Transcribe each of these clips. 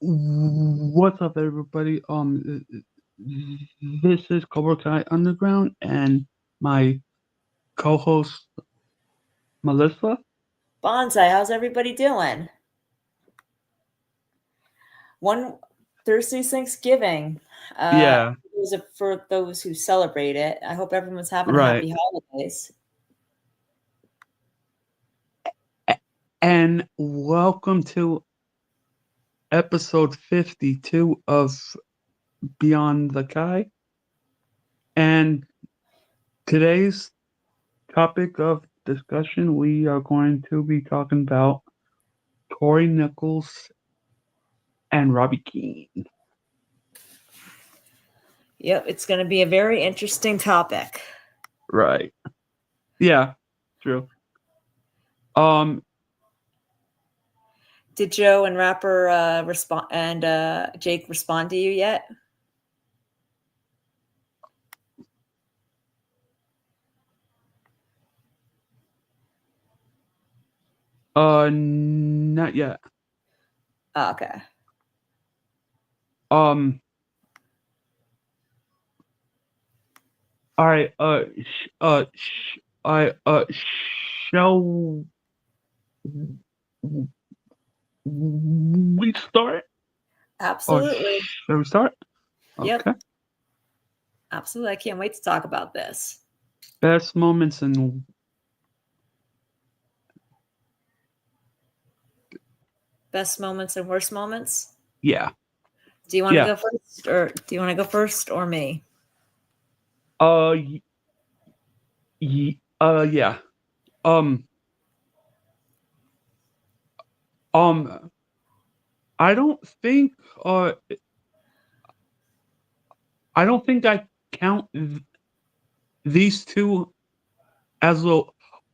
What's up, everybody? This is Cobra Underground, and my co-host Melissa. Bonsai, how's everybody doing? One Thursday's Thanksgiving. Yeah, For those who celebrate it. I hope everyone's having a right. happy holidays. And welcome to episode 52 of Beyond the Kai. And today's topic of discussion, we are going to be talking about Tory Nichols and Robby Keene. Yep, it's going to be a very interesting topic. Right. Yeah, true. Did Joe and rapper respond and Jake respond to you yet? Not yet. Oh, okay. All right. Shall we start? Absolutely. Shall we start? Yep. Okay. Absolutely. I can't wait to talk about this. Best moments and worst moments? yeah. Do you want to go first, or do you want to go first, or me? Yeah. I don't think I count these two as a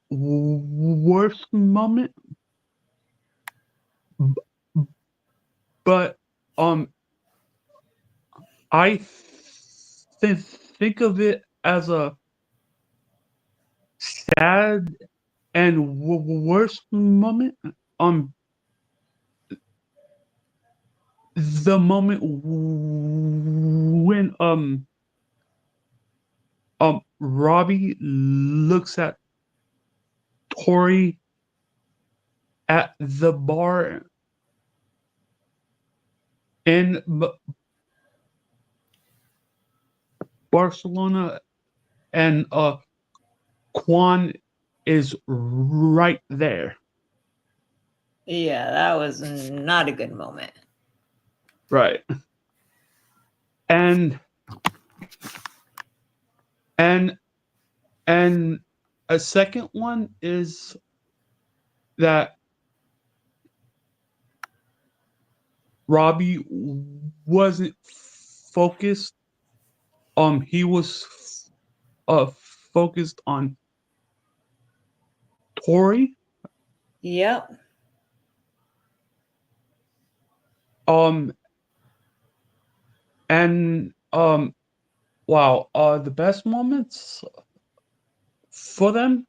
worst moment, but I think of it as a sad and worst moment. The moment when Robby looks at Tory at the bar in Barcelona, and Quan is right there. Yeah, that was not a good moment. Right. And a second one is that Robby wasn't focused. He was focused on Tory. Yep. And wow, the best moments for them,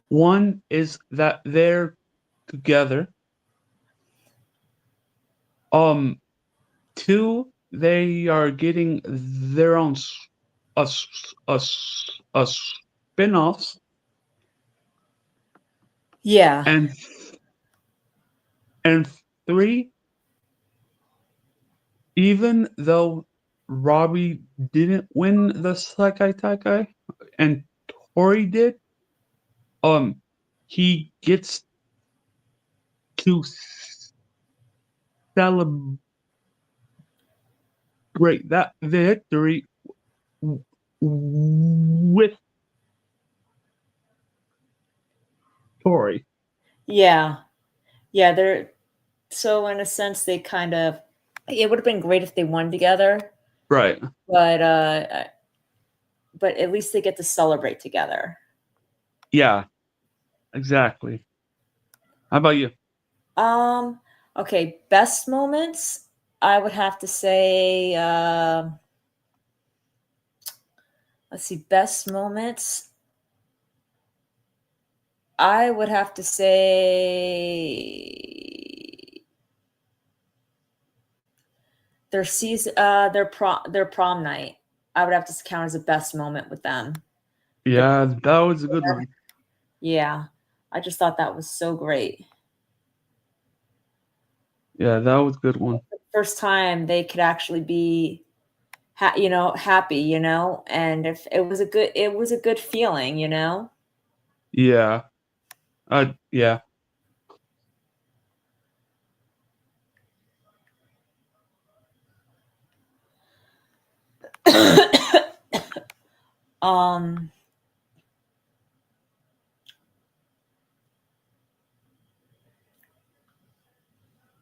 one is that they're together. Two, they are getting their own spin-offs. Yeah. And three, even though Robby didn't win the Sakai Takai and Tory did, he gets to celebrate that victory with Tory. Yeah. They're so, in a sense, they kind of, it would have been great if they won together, Right. but at least they get to celebrate together. Yeah, exactly. How about you? Okay, best moments, I would have to say, let's see, best moments. I would have to say their prom night. I would have to count as the best moment with them. Yeah, that was a good one. Yeah, I just thought that was so great. Yeah, that was a good one. First time they could actually be, happy, and if it was a good feeling, Yeah. Yeah. um,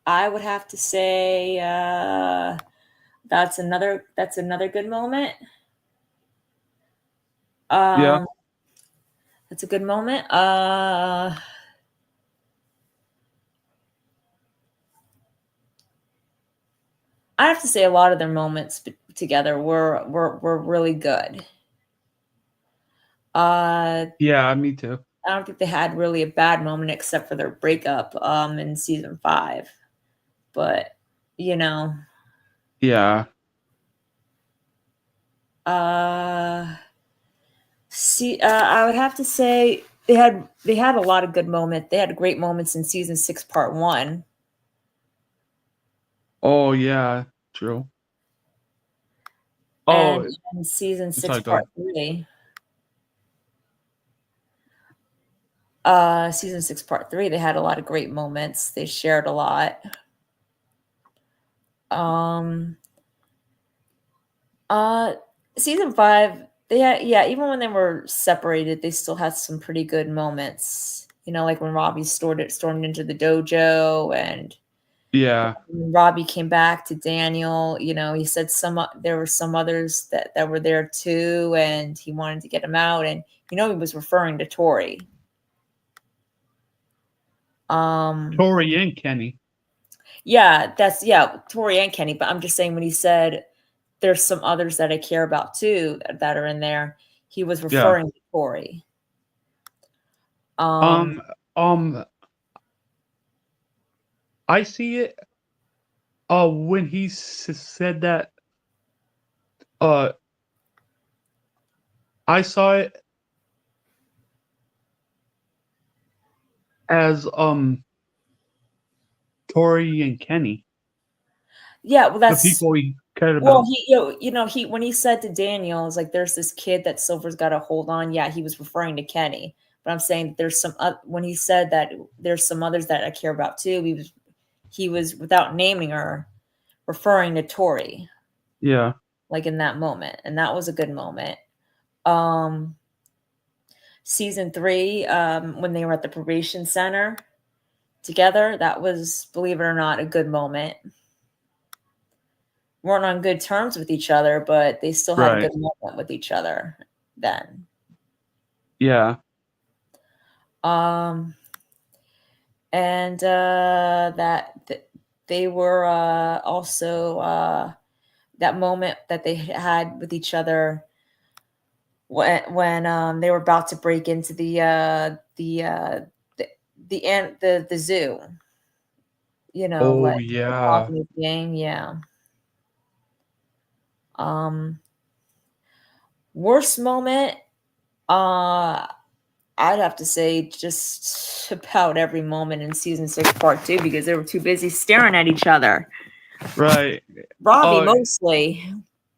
I would have to say that's another good moment. Yeah. Um, that's a good moment. I have to say a lot of their moments together were really good. Uh, Yeah, me too. I don't think they had really a bad moment except for their breakup in season 5. But you know, Yeah. uh, I would have to say they had a lot of good moments. They had great moments in season 6, part 1, Oh, yeah. True. and Oh, in season 6, sorry, go part ahead. 3. Season 6, part 3, they had a lot of great moments. They shared a lot. Um, uh, Season 5, they had, yeah, even when they were separated, they still had some pretty good moments. Like when Robbie stormed into the dojo, and Yeah. when Robbie came back to Daniel. He said there were some others that were there too, and he wanted to get him out, and he was referring to Tory. Tori and Kenny. Yeah, Tory and Kenny. But I'm just saying, when he said there's some others that I care about too that are in there, he was Yeah. referring to Tory. Um, Um, um, I see it, when he said that, uh, I saw it as, Tori and Kenny, yeah, well, the that's people he cared well, about. he when he said to Daniel, it's like there's this kid that Silver's got to hold on. Yeah, he was referring to Kenny, but I'm saying that there's when he said that there's some others that I care about too. He was without naming her, referring to Tori, Yeah. like in that moment, and that was a good moment. Um, Season 3, when they were at the probation center together, that was, believe it or not, a good moment. Weren't on good terms with each other, but they still had a Right. good moment with each other then. Yeah. Um, and they were also that moment that they had with each other when they were about to break into the zoo. Oh, Like the yeah. Cosmic Gang, yeah. Um, Worst moment, uh, I'd have to say just about every moment in season 6, part 2, because they were too busy staring at each other. Right. Robbie Oh, mostly,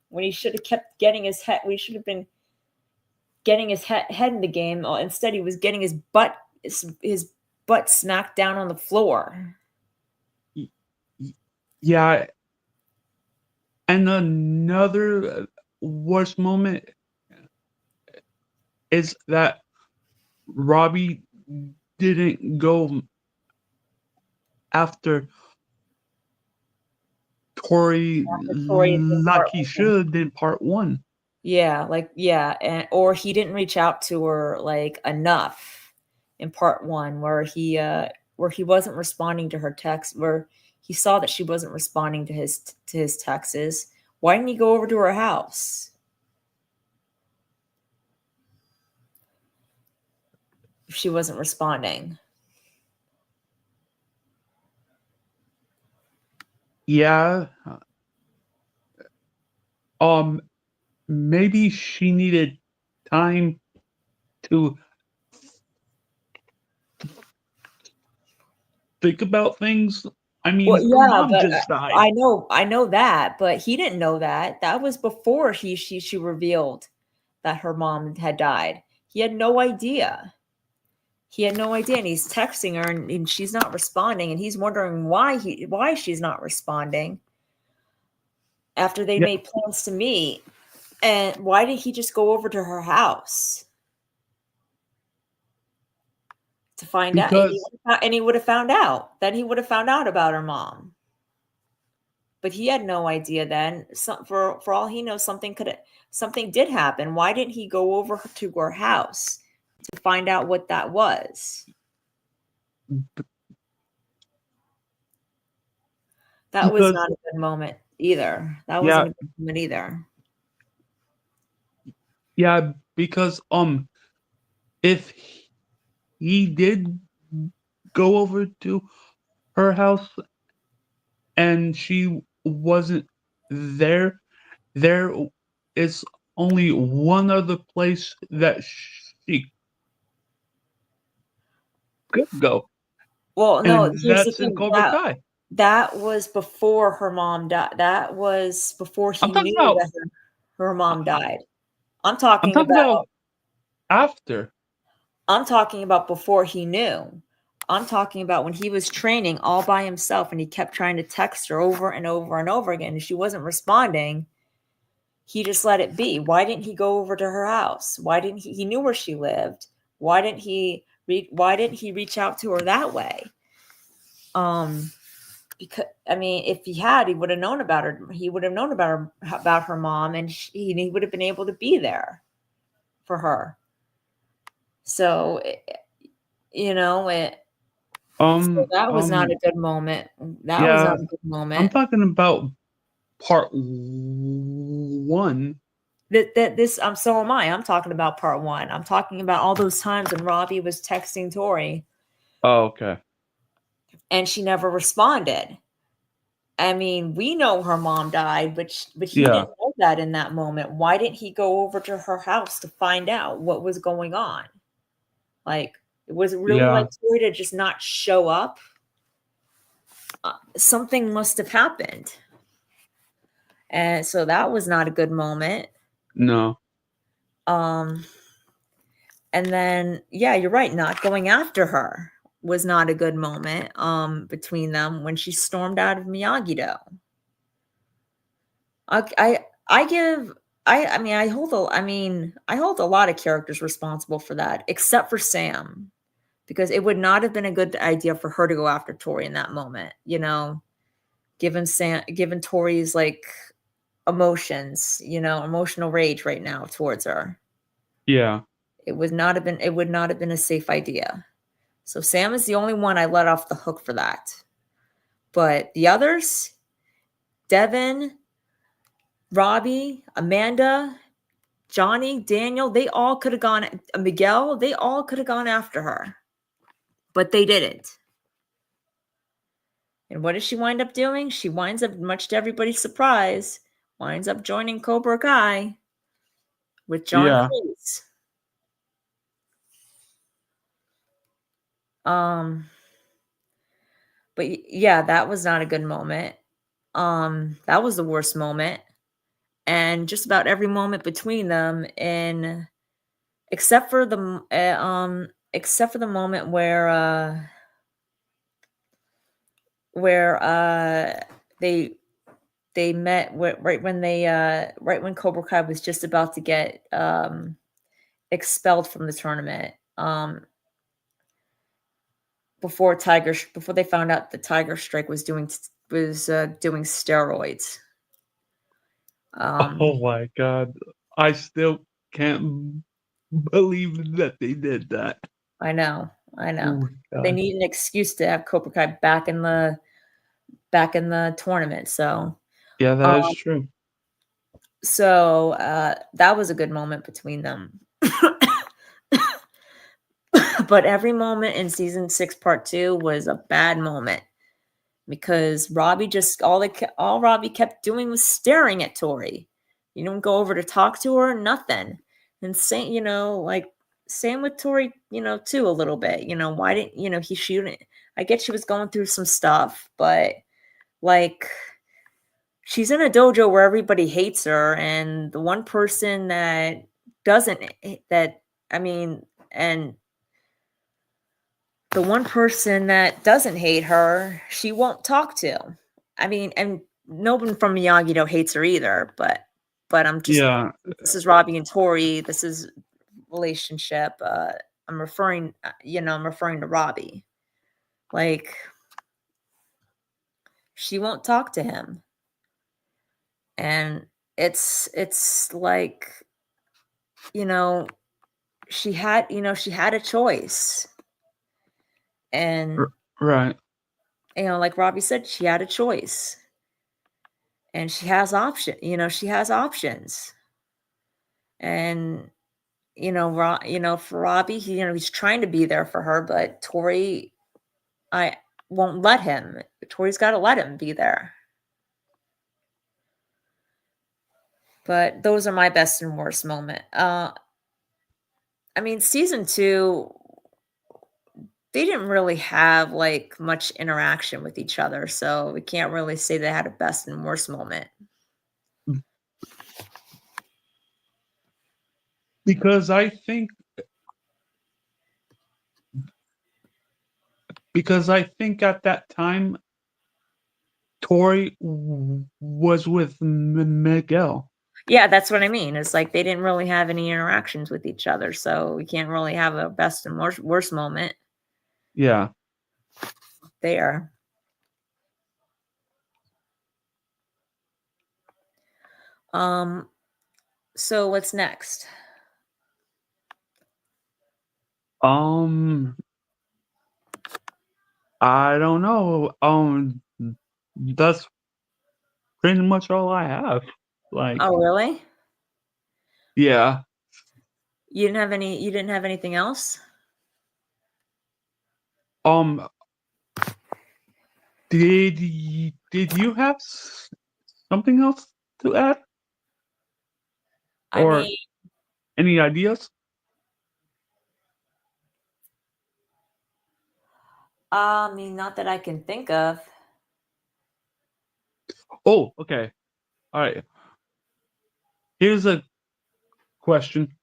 when he should have kept getting his head. We should have been getting his head in the game. Instead, he was getting his butt smacked down on the floor. y- y- yeah. And another worst moment is that Robbie didn't go after Tori Tori in part like he 1. should in part 1. Yeah, and or he didn't reach out to her like enough in part 1, where he wasn't responding to her text, where he saw that she wasn't responding to his texts. Why didn't he go over to her house? if she wasn't responding. Yeah. Maybe she needed time to think about things. I Well, mean, her yeah, mom but just died. I know that, but he didn't know that. That was before she revealed that her mom had died. He had no idea. He had no idea, and he's texting her, and she's not responding, and he's wondering why she's not responding after they Yeah, made plans to meet. And why did he just go over to her house to find out? because And he would have found out. Then he would have found out about her mom. But he had no idea then. For all he knows, something did happen. Why didn't he go over to her house to find out what that was? That was because not a good moment either. That yeah, wasn't a good moment either. yeah, because if he did go over to her house and she wasn't there, there is only one other place that she could go, Well, no, and here's the that's in thing. Cobra That Kai. that was before her mom died. That was before he I'm talking knew about that her mom I- died. I'm I'm talking talking about about after. I'm talking about before he knew. I'm talking about when he was training all by himself and he kept trying to text her over and over and over again and she wasn't responding. He just let it be. Why didn't he go over to her house? Why didn't he knew where she lived? Why didn't he reach out to her that way? Because I mean, if he had, he would have known about her. He would have known about her mom, and he would have been able to be there for her. So, you know, so that was not a good moment. That was Yeah, not a good I'm moment. talking about part 1. That this so am I. I'm talking about part one. I'm talking about all those times when Robbie was texting Tori Oh, okay. and she never responded. I mean, we know her mom died, but he Yeah, didn't know that in that moment. Why didn't he go over to her house to find out what was going on? Like, was it really like yeah, Tori to just not show up? Something must have happened, and so that was not a good moment. no, Um, and then yeah, you're right. Not going after her was not a good moment. Between them when she stormed out of Miyagi-Do. I give I mean I hold a lot of characters responsible for that, except for Sam, because it would not have been a good idea for her to go after Tori in that moment. Given Tori's like emotions, emotional rage right now towards her. yeah, It would not have been a safe idea. So Sam is the only one I let off the hook for that. But the others, Devin, Robbie, Amanda, Johnny, Daniel, they all could have gone, Miguel, they all could have gone after her, but they didn't. And what does she wind up doing? She winds up, much to everybody's surprise, winds up joining Cobra Kai with John yeah. Kreese. Um, but yeah, that was not a good moment. That was the worst moment. And just about every moment between them, and except for the moment where they met right when Cobra Kai was just about to get expelled from the tournament, before they found out the Tiger Strike was doing steroids. Oh my god. I still can't believe that they did that. I know, Oh my but they god. need an excuse to have Cobra Kai back in the tournament. So Yeah, that is um, true. that was a good moment between them. But every moment in season 6, part 2 was a bad moment because Robby just all Robby kept doing was staring at Tory. You don't go over to talk to her, nothing. And same, like same with Tory, too a little bit. Why didn't he shouldn't? I get she was going through some stuff, but like she's in a dojo where everybody hates her, and the one person that doesn't that I mean, and the one person that doesn't hate her, she won't talk to. I mean, and no one from Miyagi-Do hates her either, but I'm just Yeah. this is Robby and Tory. This is relationship. I'm referring, I'm referring to Robby. Like she won't talk to him, and it's like you know she had a choice, and Right. like Robby said, she had a choice, and she has options, and for Robby, he's trying to be there for her, but Tory, I won't let him. Tory's got to let him be there. But those are my best and worst moment. I mean, season 2, they didn't really have like much interaction with each other, so we can't really say they had a best and worst moment. Because I think at that time Tory was with Miguel. Yeah, that's what I mean. It's like they didn't really have any interactions with each other, so we can't really have a best and worst moment Yeah. there. So what's next? I don't know. That's pretty much all I have. Like, Oh, really? yeah. You didn't have anything else? Um, did you have something else to add I or mean, any ideas? not that I can think of. Oh, okay. All right. Here's a question.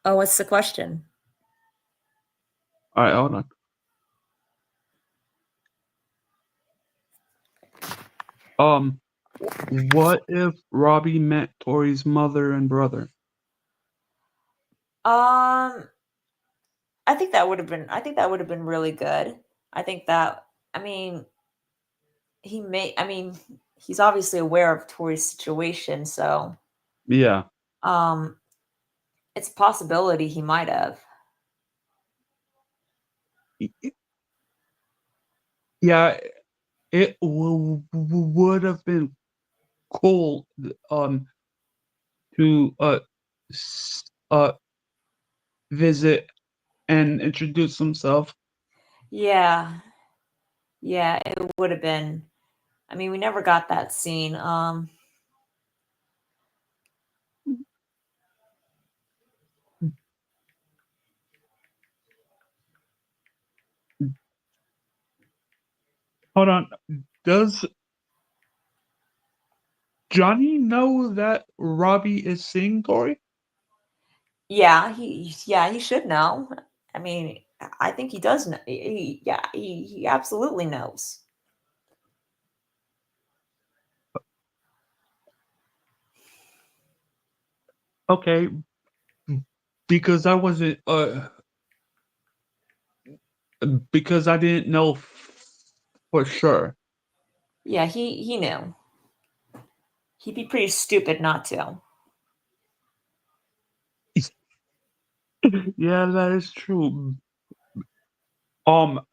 Oh, what's the question? All right, hold on. What if Robbie met Tori's mother and brother? Um, I think that would have been really good. I think that I mean, he's obviously aware of Tori's situation, so Yeah. um it's a possibility he might have. Yeah, it would have been cool to visit and introduce himself. Yeah. Yeah, it would have been. I mean, we never got that scene. Hold on. Does Johnny know that Robbie is seeing Tori? Yeah, he should know. I mean, I think he does know. He absolutely knows. Okay, because I wasn't because I didn't know for sure. Yeah, he knew. He'd be pretty stupid not to. Yeah, that is true. Um,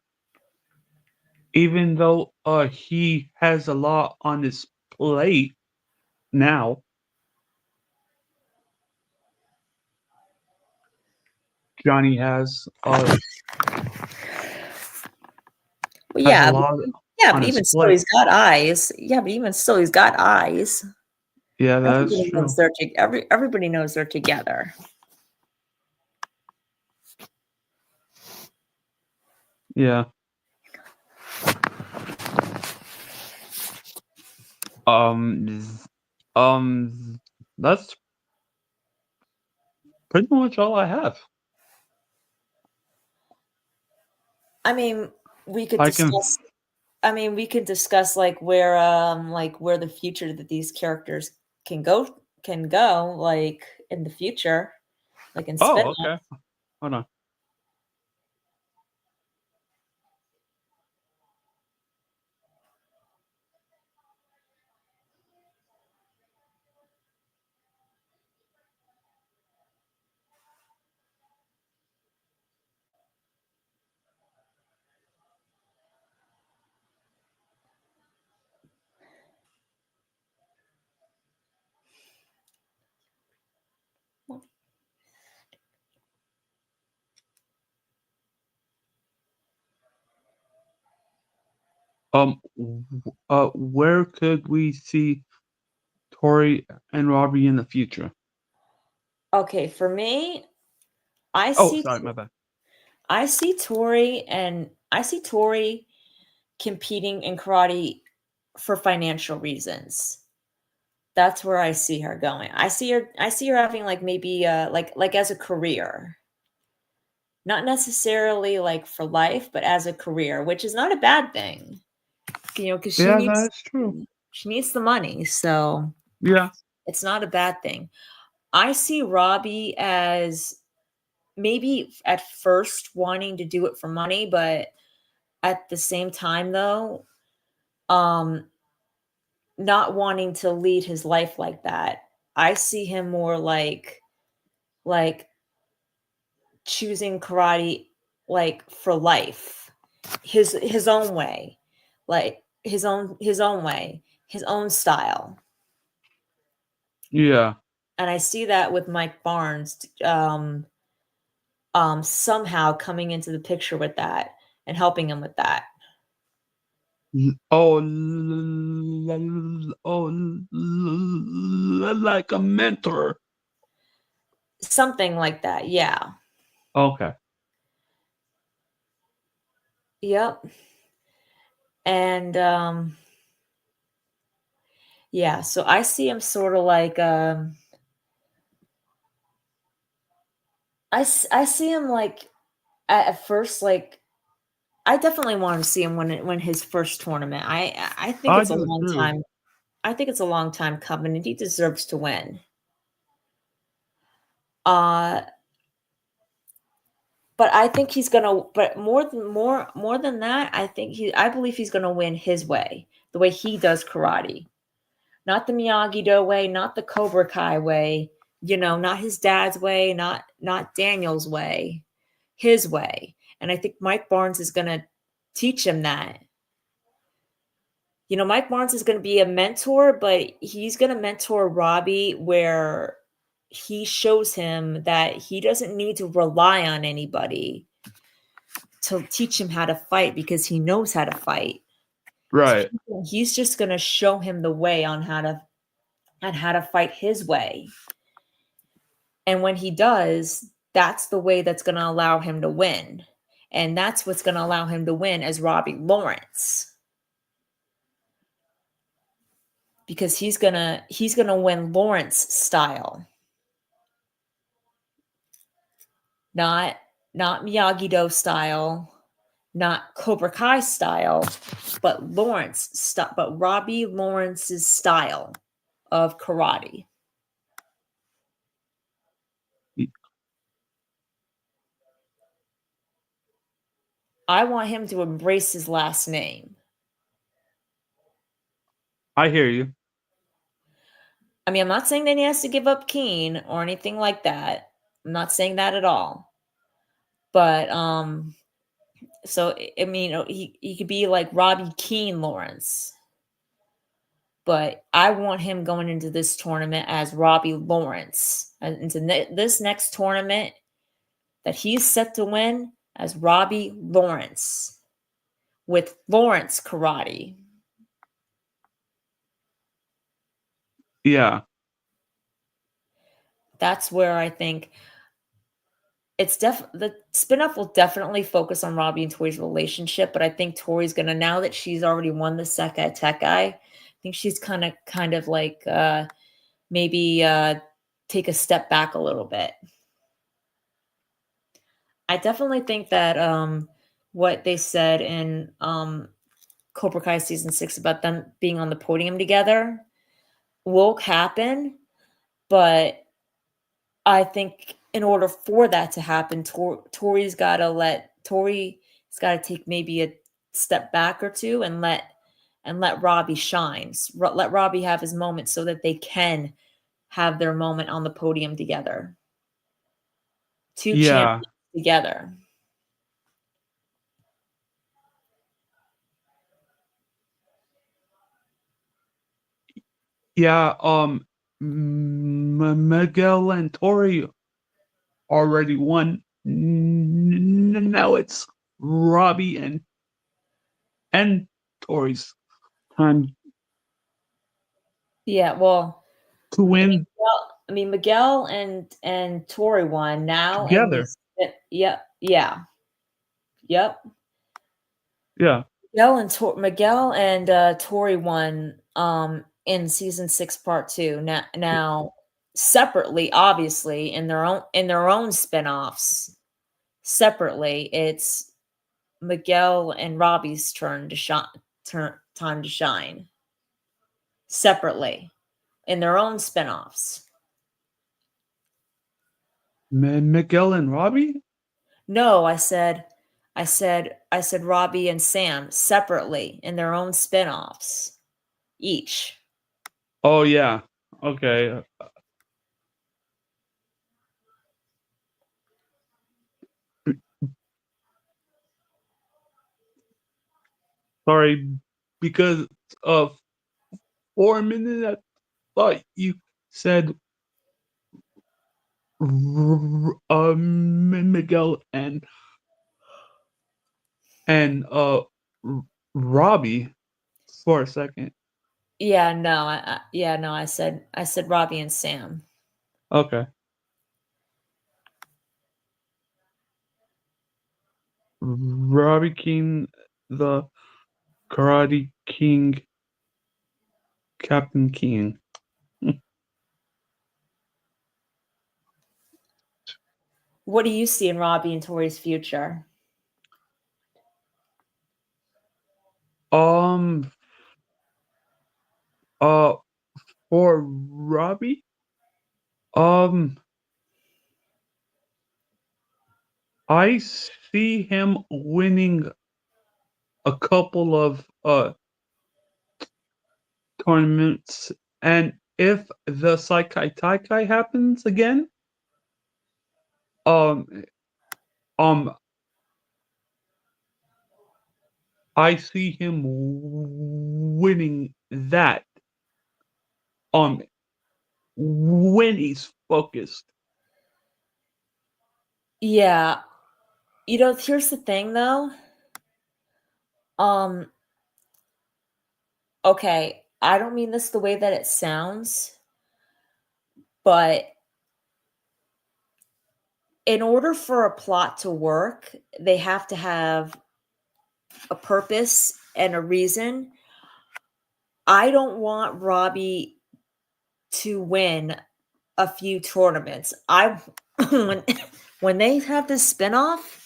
even though he has a lot on his plate now, Johnny Well, has a yeah, lot yeah, on but his even still, plate. he's got eyes. Yeah, but even still, he's got eyes. Yeah, that is Everybody knows true. everybody knows they're together. Yeah. Z- that's pretty much all I have. I mean, we could I can. discuss. I mean, we could discuss like where the future that these characters can go like in the future, like in Oh, spin-off. okay. Hold on. Where could we see Tory and Robbie in the future? Okay, for me, I Oh, see sorry, my bad. I see Tori competing in karate for financial reasons. That's where I see her going. I see her having like maybe like as a career. Not necessarily like for life, but as a career, which is not a bad thing. Because she Yeah, needs that's true. she needs the money, so Yeah. it's not a bad thing. I see Robbie as maybe at first wanting to do it for money, but at the same time though, um not wanting to lead his life like that. I see him more like choosing karate like for life. His own way. Like his own way, his own style. Yeah. And I see that with Mike Barnes somehow coming into the picture with that and helping him with that. Oh, like a mentor. Something like that. Yeah. Okay. Yep. And yeah, so I see him sort of like I see him like at first like I definitely want to see him when his first tournament. I think I it's a do long too. time. I think it's a long time coming, and he deserves to win. Uh, but I think he's gonna. But more than that, I believe he's gonna win his way, the way he does karate, not the Miyagi-Do way, not the Cobra Kai way. Not his dad's way, not Daniel's way, his way. And I think Mike Barnes is gonna teach him that. Mike Barnes is going to be a mentor, but he's going to mentor Robbie where he shows him that he doesn't need to rely on anybody to teach him how to fight because he knows how to fight. Right. So he's just going to show him the way on how to fight his way. And when he does, that's the way that's going to allow him to win. And that's what's going to allow him to win as Robbie Lawrence. Because he's gonna win Lawrence style, not Miyagi-Do style, not Cobra Kai style, but Robbie Lawrence's style of karate. I want him to embrace his last name. I hear you. I mean, I'm not saying that he has to give up Keene or anything like that. I'm not saying that at all. But so I mean, he could be like Robby Keene Lawrence. But I want him going into this tournament as Robbie Lawrence, and into this next tournament that he's set to win as Robbie Lawrence with Lawrence Karate. Yeah. That's where I think it's the spinoff will definitely focus on Robbie and Tori's relationship, but I think Tori's gonna, now that she's already won the Sekai Tech Guy, I think she's kind of like maybe take a step back a little bit. I definitely think that what they said in Cobra Kai season 6 about them being on the podium together will happen, but I think in order for that to happen, Tori's got to take maybe a step back or two and let Robbie shine. Let Robbie have his moment so that they can have their moment on the podium together. Two Yeah. champions together. Yeah. Miguel and Tori already won. Now it's Robbie and Tori's time Yeah, well, to win Miguel and Tori won now in together. this. Yep. Yeah. Miguel and Tori won in season 6 part 2. Now separately, obviously, in their own spin-offs, separately, it's Miguel and Robbie's turn to shine, time to shine. Separately in their own spin-offs. Miguel and Robbie? No, I said Robbie and Sam separately in their own spin-offs each. Oh yeah. Okay. Sorry, because of 4 minutes I thought you said Miguel and Robbie for a second. Yeah, no, I said Robbie and Sam. Okay. Robbie Keene, the Karate King, Captain King. What do you see in Robbie and Tori's future? Um. Uh. For Robbie. Um. I see him winning a couple of tournaments, and if the Saikai Taikai happens again, um um I see him winning that um when he's focused. Yeah, here's the thing though. Um, okay, I don't mean this the way that it sounds, but in order for a plot to work, they have to have a purpose and a reason. I don't want Robbie to win a few tournaments. I when when they have this spinoff,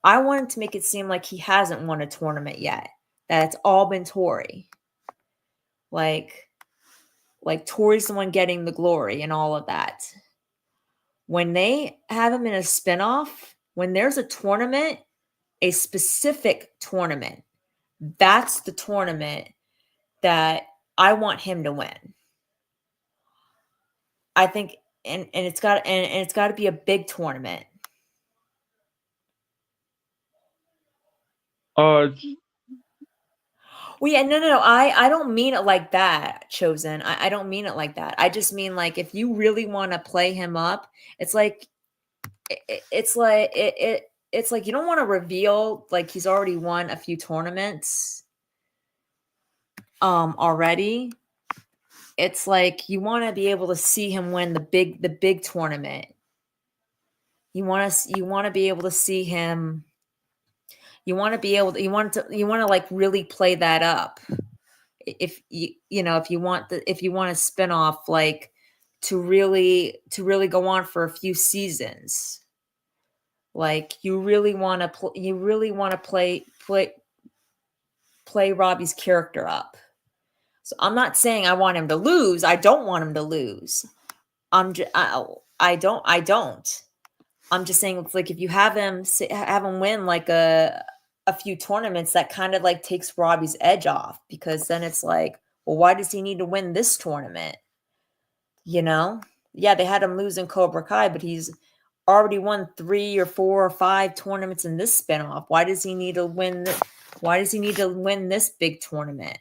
I wanted to make it seem like he hasn't won a tournament yet. That it's all been Tori. Like Tori's the one getting the glory and all of that. When they have him in a spinoff, when there's a tournament, a specific tournament, that's the tournament that I want him to win. I think, and it's got to be a big tournament. Uh, Well, yeah, no. I don't mean it like that, Chosen. I don't mean it like that. I just mean like if you really want to play him up, it's like it's like it's like you don't want to reveal like he's already won a few tournaments already. It's like you want to be able to see him win the big tournament. You want to be able to see him. You want to be able to, you want to like really play that up. If you know if you want to spin off like to really go on for a few seasons, like you really want to play Robbie's character up. So I'm not saying I want him to lose. I don't want him to lose. I don't. I'm just saying it's like if you have him win like a few tournaments, that kind of like takes Robbie's edge off, because then it's like, well, why does he need to win this tournament? You know? Yeah, they had him lose in Cobra Kai, but he's already won 3 or 4 or 5 tournaments in this spinoff. Why does he need to win why does he need to win this big tournament?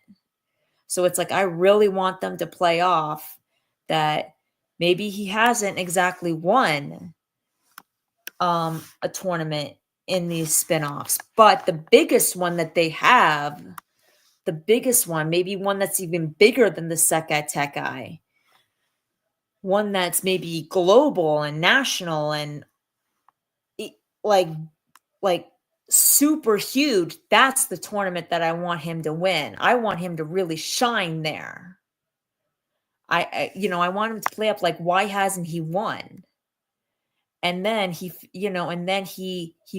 So it's like I really want them to play off that maybe he hasn't exactly won a tournament in these spinoffs, but the biggest one that they have, the biggest one, maybe one that's even bigger than the Sekai Tekai, one that's maybe global and national and like like super huge, that's the tournament that I want him to win. I want him to really shine there. I want him to play up like, why hasn't he won? And then he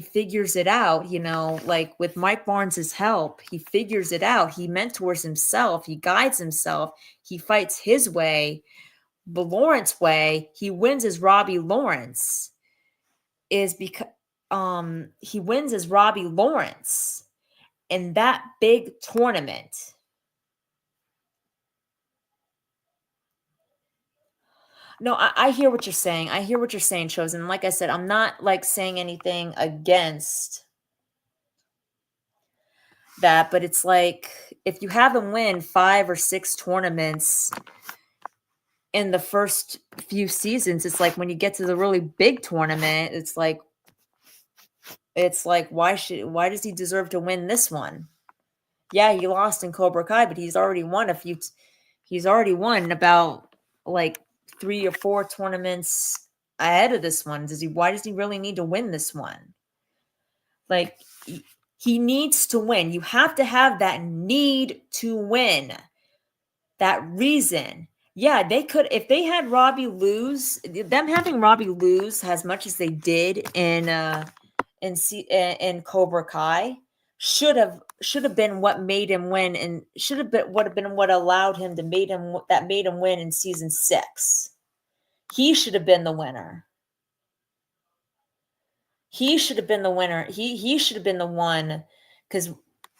figures it out, like with Mike Barnes's help, he figures it out. He mentors himself, he guides himself, he fights his way, the Lawrence way. He wins as Robbie Lawrence is because he wins as Robbie Lawrence in that big tournament. No, I hear what you're saying. I hear what you're saying, Chosen. Like I said, I'm not like saying anything against that, but it's like if you have him win 5 or 6 tournaments in the first few seasons, it's like when you get to the really big tournament, it's like why does he deserve to win this one? Yeah, he lost in Cobra Kai, but he's already won he's already won about like 3 or 4 tournaments ahead of this one. Why does he really need to win this one? Like he needs to win. You have to have that need to win. That reason. Yeah, they could, if they had Robbie lose, them having Robbie lose as much as they did in Cobra Kai should have been what made him win, and would have been what allowed him to made him win in season 6. He should have been the winner. He should have been the winner. He should have been the one, because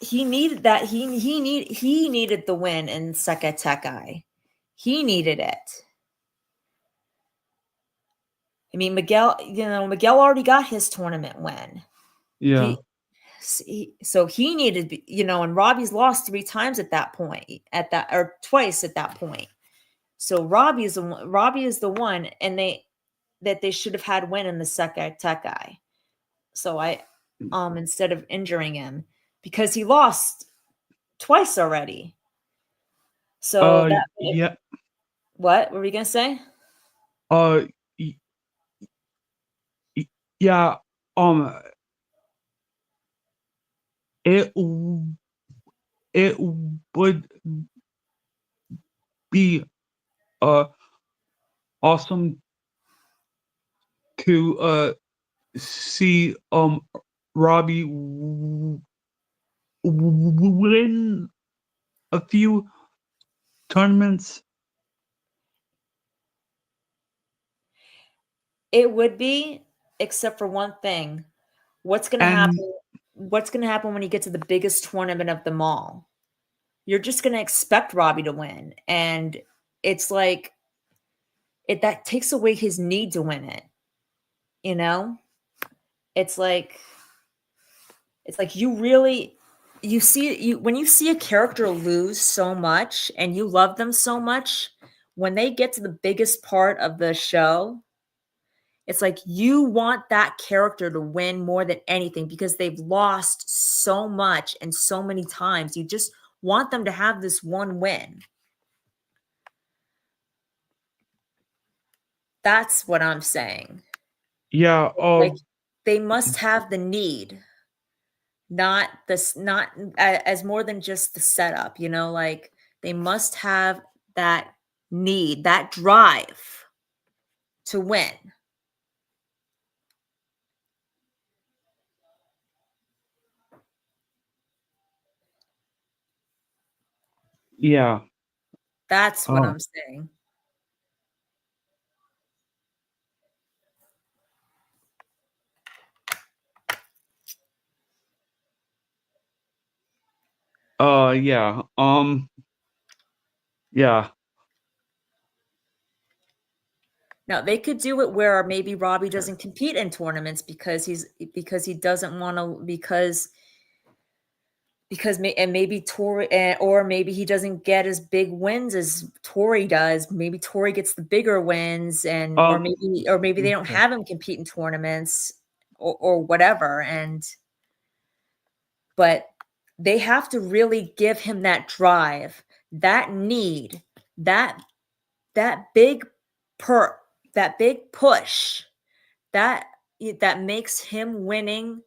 he needed that. He needed the win in Sekai. He needed it. I mean, Miguel already got his tournament win. yeah. So he needed, and Robbie's lost 3 times at that point, or twice at that point. So Robbie is the one, and they should have had win in the Sekai. So instead of injuring him, because he lost twice already. So Yeah. what were we gonna say? Uh, y- yeah. Um, it it would be uh awesome to see Robbie win a few tournaments. It would be, except for one thing. What's gonna And happen? What's gonna happen when you get to the biggest tournament of them all? You're just gonna expect Robbie to win, and it's like that takes away his need to win it. You know, it's like you really, when you see a character lose so much and you love them so much, when they get to the biggest part of the show, it's like you want that character to win more than anything because they've lost so much and so many times. You just want them to have this one win. That's what I'm saying. Yeah. Like they must have the need, not as more than just the setup, you know, like they must have that need, that drive to win. Yeah. That's what I'm saying. Yeah. Yeah. Now they could do it where maybe Robby doesn't compete in tournaments because he doesn't want to, and maybe Tory, or maybe he doesn't get as big wins as Tory does. Maybe Tory gets the bigger wins, and or maybe they don't have him compete in tournaments or whatever. But they have to really give him that drive, that need, that big that big push that makes him winning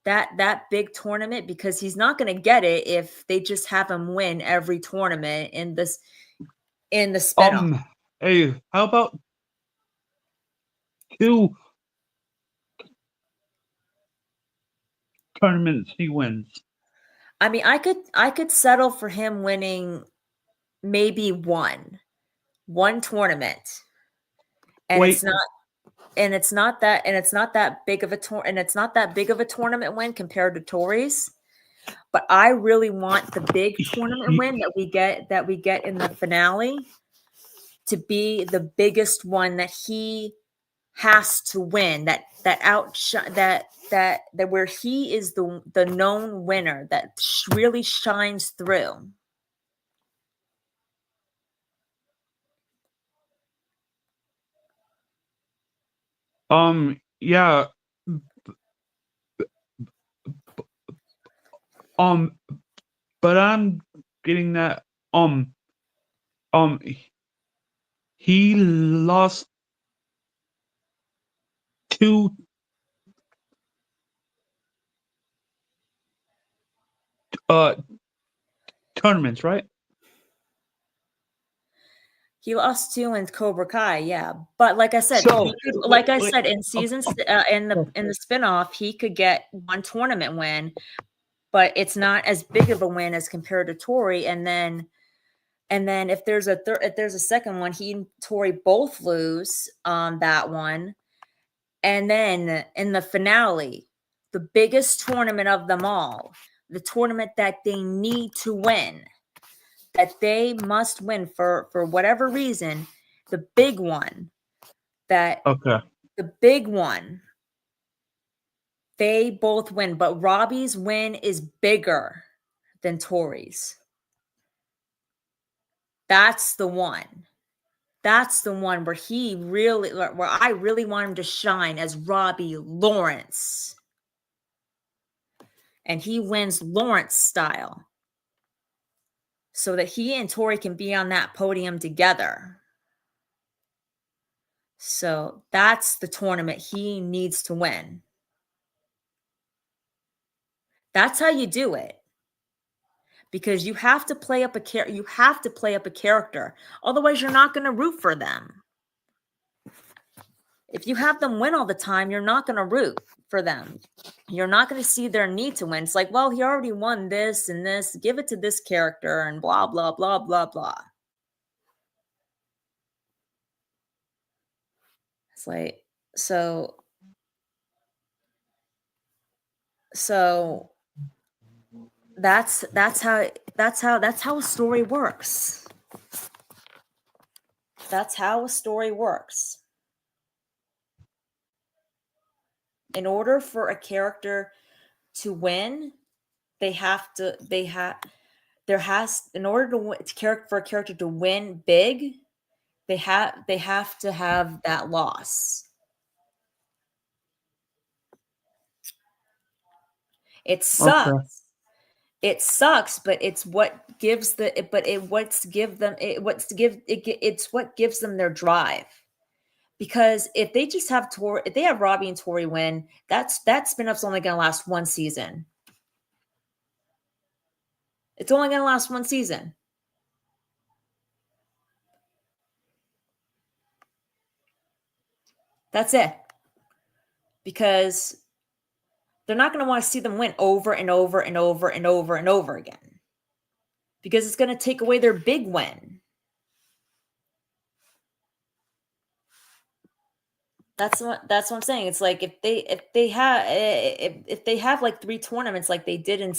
that big tournament, because he's not going to get it if they just have him win every tournament in the spinoff. Hey, how about 2 tournaments he wins? I mean, I could settle for him winning maybe one tournament, and Wait. it's not that big of a tournament win compared to Tory's. But I really want the big tournament win that we get in the finale to be the biggest one that he has to win, that where he is the known winner that really shines through. Yeah. But I'm getting that he lost 2 tournaments, right? He lost 2 in Cobra Kai, yeah. But like I said, So, in seasons in the spinoff, he could get 1 tournament win, but it's not as big of a win as compared to Tory. And then if there's a second one, he and Tory both lose that one. And then in the finale, the biggest tournament of them all, the tournament that they need to win, that they must win for whatever reason, the big one, they both win, but Robby's win is bigger than Tory's. That's the one. That's the one where I really want him to shine as Robby Lawrence. And he wins Lawrence style, so that he and Tory can be on that podium together. So that's the tournament he needs to win. That's how you do it. Because you have to play up a character. Otherwise, you're not going to root for them. If you have them win all the time, you're not going to root for them. You're not going to see their need to win. It's like, well, he already won this and this. Give it to this character and blah, blah, blah, blah, blah. It's like, so that's how a story works. That's how a story works. In order for a character to win, in order for a character to win big, they have to have that loss. It sucks. Okay. It sucks, but it's what gives it's what gives them their drive. Because if they just have if they have Robby and Tory win, that spin-off's only going to last one season. It's only going to last one season. That's it. Because they're not going to want to see them win over and over and over and over and over again. Because it's going to take away their big win. That's what I'm saying. It's like if they have like 3 tournaments like they did in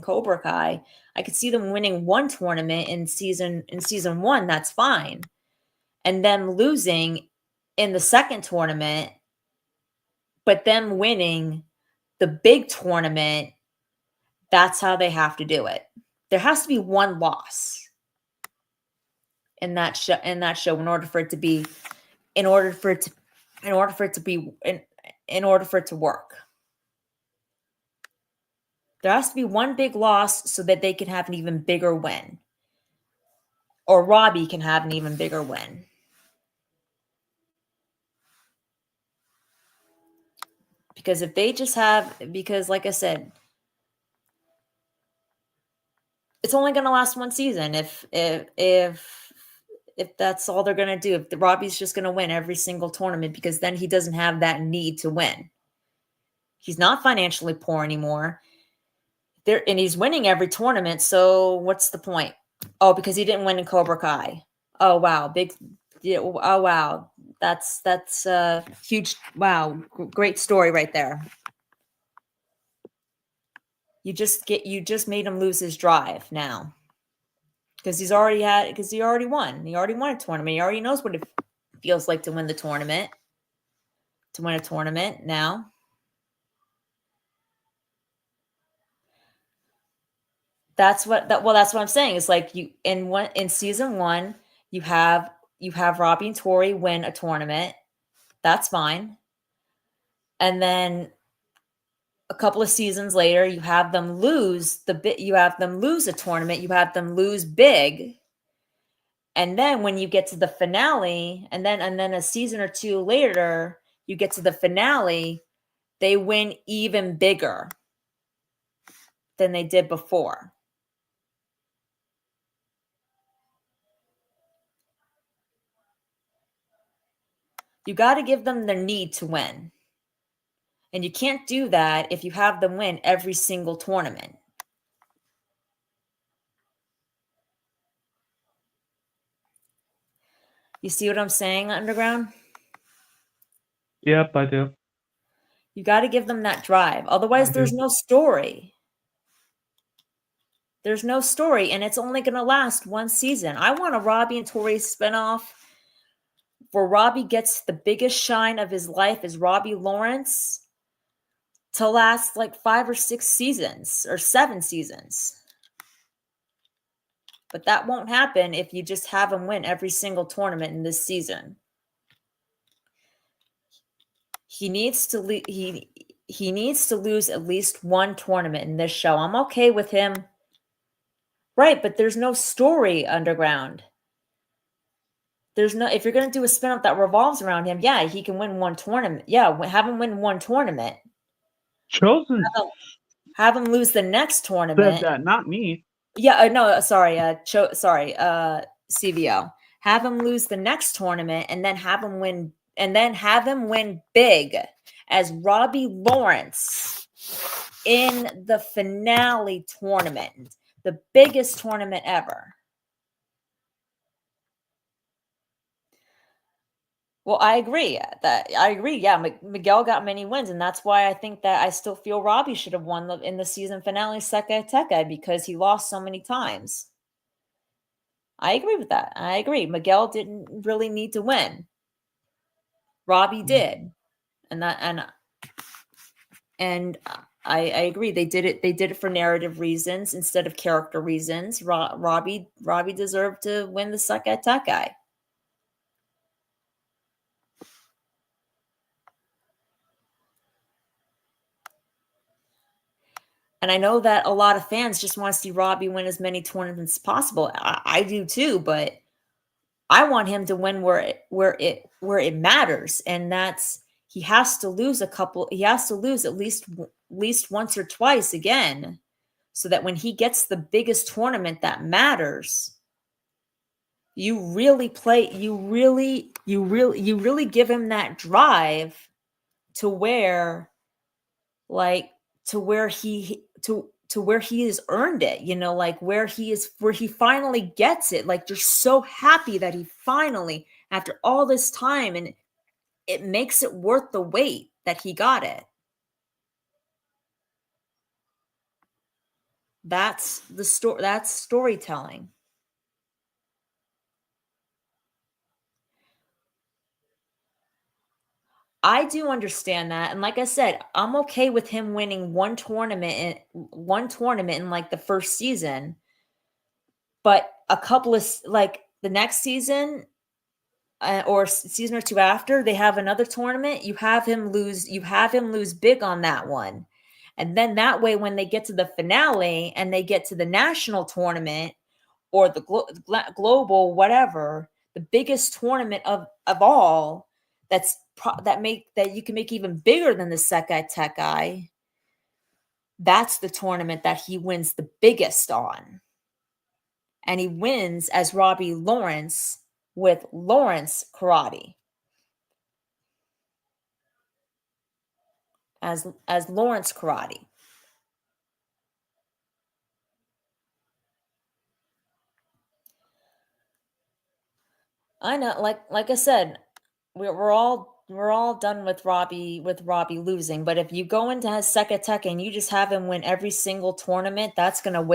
Cobra Kai, I could see them winning one tournament in season 1. That's fine, and them losing in the second tournament, but them winning the big tournament. That's how they have to do it. There has to be one loss in that show. In order for it to work. There has to be one big loss so that they can have an even bigger win. Or Robby can have an even bigger win. Because if they just because like I said, it's only going to last one season if that's all they're going to do. If Robby's just going to win every single tournament, because then he doesn't have that need to win. He's not financially poor anymore. And he's winning every tournament, so what's the point? Oh, because he didn't win in Cobra Kai. Oh, wow. Oh, wow. That's huge. Wow. Great story right there. You just made him lose his drive now. Because he already won. He already won a tournament. He already knows what it feels like to win the tournament. To win a tournament now. That's what I'm saying. It's like in season 1, you have Robby and Tory win a tournament. That's fine. And then a couple of seasons later, you have them lose a tournament, you have them lose big. And then when you get to the finale, and then a season or 2 later, you get to the finale, they win even bigger than they did before. You got to give them their need to win. And you can't do that if you have them win every single tournament. You see what I'm saying, Underground? Yep, I do. You got to give them that drive. Otherwise, there's no story. There's no story, and it's only going to last one season. I want a Robby and Tory spinoff where Robby gets the biggest shine of his life as Robby Lawrence to last like 5 or 6 seasons or 7 seasons. But that won't happen if you just have him win every single tournament in this season. He needs to lose at least one tournament in this show. I'm okay with him. Right, but there's no story, Underground. If you're going to do a spin-off that revolves around him, yeah, he can win one tournament. Yeah, have him win one tournament. Chosen. Have him lose the next tournament. Said that, not me. Yeah, no, sorry, CVO. Have him lose the next tournament and then have him win big as Robby Lawrence in the finale tournament, the biggest tournament ever. Well, I agree. Yeah, Miguel got many wins, and that's why I think that I still feel Robby should have won in the season finale Seka Teka, because he lost so many times. I agree with that. I agree. Miguel didn't really need to win. Robby did, and I agree. They did it. They did it for narrative reasons instead of character reasons. Robby deserved to win the suck at that guy. And I know that a lot of fans just want to see Robby win as many tournaments as possible. I do too, but I want him to win where it matters, and that's he has to lose a couple. He has to lose at least once or twice again, so that when he gets the biggest tournament that matters, you really give him that drive to where like to where he has earned it, like where he finally gets it. Like you're so happy that he finally, after all this time, and it makes it worth the wait that he got it. That's the story. That's storytelling. I do understand that, and like I said, I'm okay with him winning one tournament in like the first season, but a couple of like the next season, or season or two after, they have another tournament. You have him lose big on that one, and then that way, when they get to the finale and they get to the national tournament or the global whatever, the biggest tournament of all, that you can make even bigger than the Sekai Tekai. That's the tournament that he wins the biggest on, and he wins as Robby Lawrence with Lawrence Karate. As Lawrence Karate. I know, like I said, we're all done with Robby losing. But if you go into his Sekateka and you just have him win every single tournament, that's not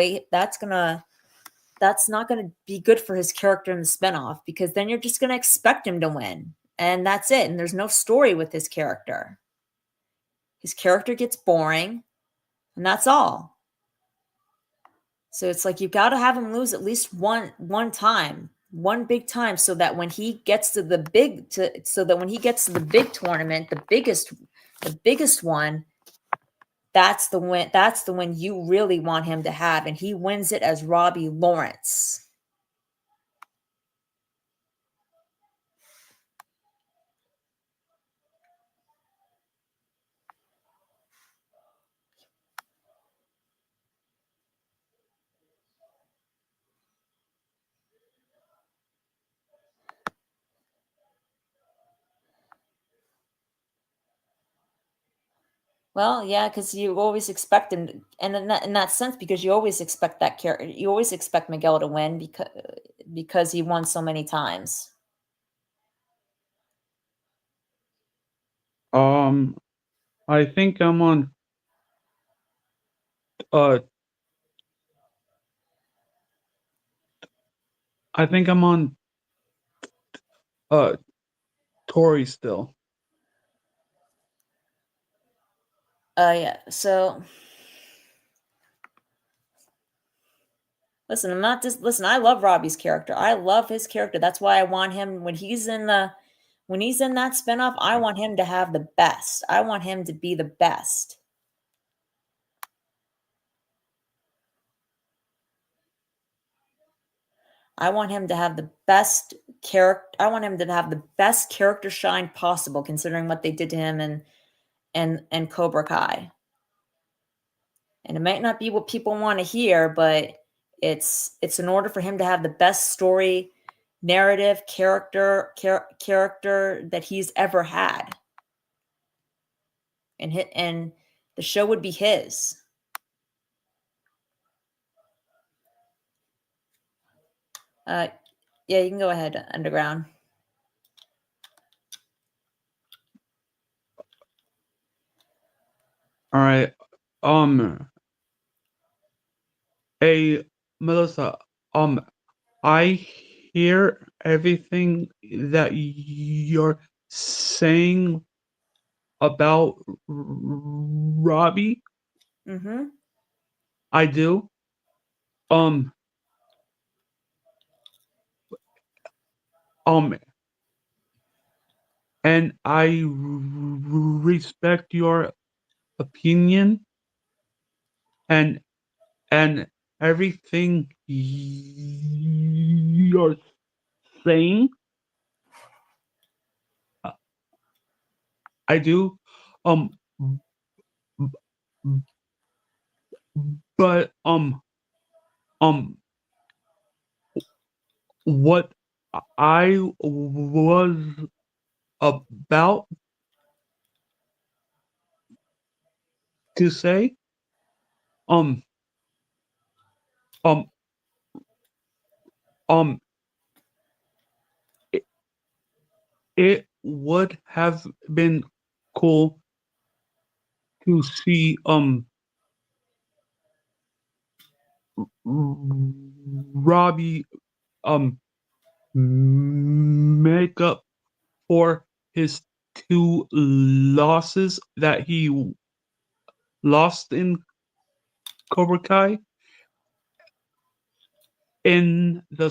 gonna be good for his character in the spinoff, because then you're just gonna expect him to win. And that's it. And there's no story with his character. His character gets boring, and that's all. So it's like you've got to have him lose at least one time, one big time, so that when he gets to the big tournament, the biggest one, that's the win you really want him to have, and he wins it as Robby Lawrence. Well, yeah, because you always expect him, and in that sense, because you always expect that character, you always expect Miguel to win because he won so many times. I think I'm on uh I think I'm on uh Tory still. Yeah. So listen, I'm not just listen. I love Robby's character. I love his character. That's why I want him when he's in that spinoff. I want him to have the best. I want him to be the best. I want him to have the best character. I want him to have the best character shine possible, considering what they did to him and Cobra Kai. And it might not be what people want to hear, but it's in order for him to have the best story, narrative, character that he's ever had. And the show would be his. Yeah, you can go ahead, Underground. All right. Hey, Melissa. I hear everything that you're saying about Robbie. Mm-hmm. I do. Um, um, and I respect your opinion and and everything you're saying. uh, I do. Um, but um, what I was about to say, um, um, um, it, it would have been cool to see Robbie make up for his two losses that he lost in Cobra Kai in the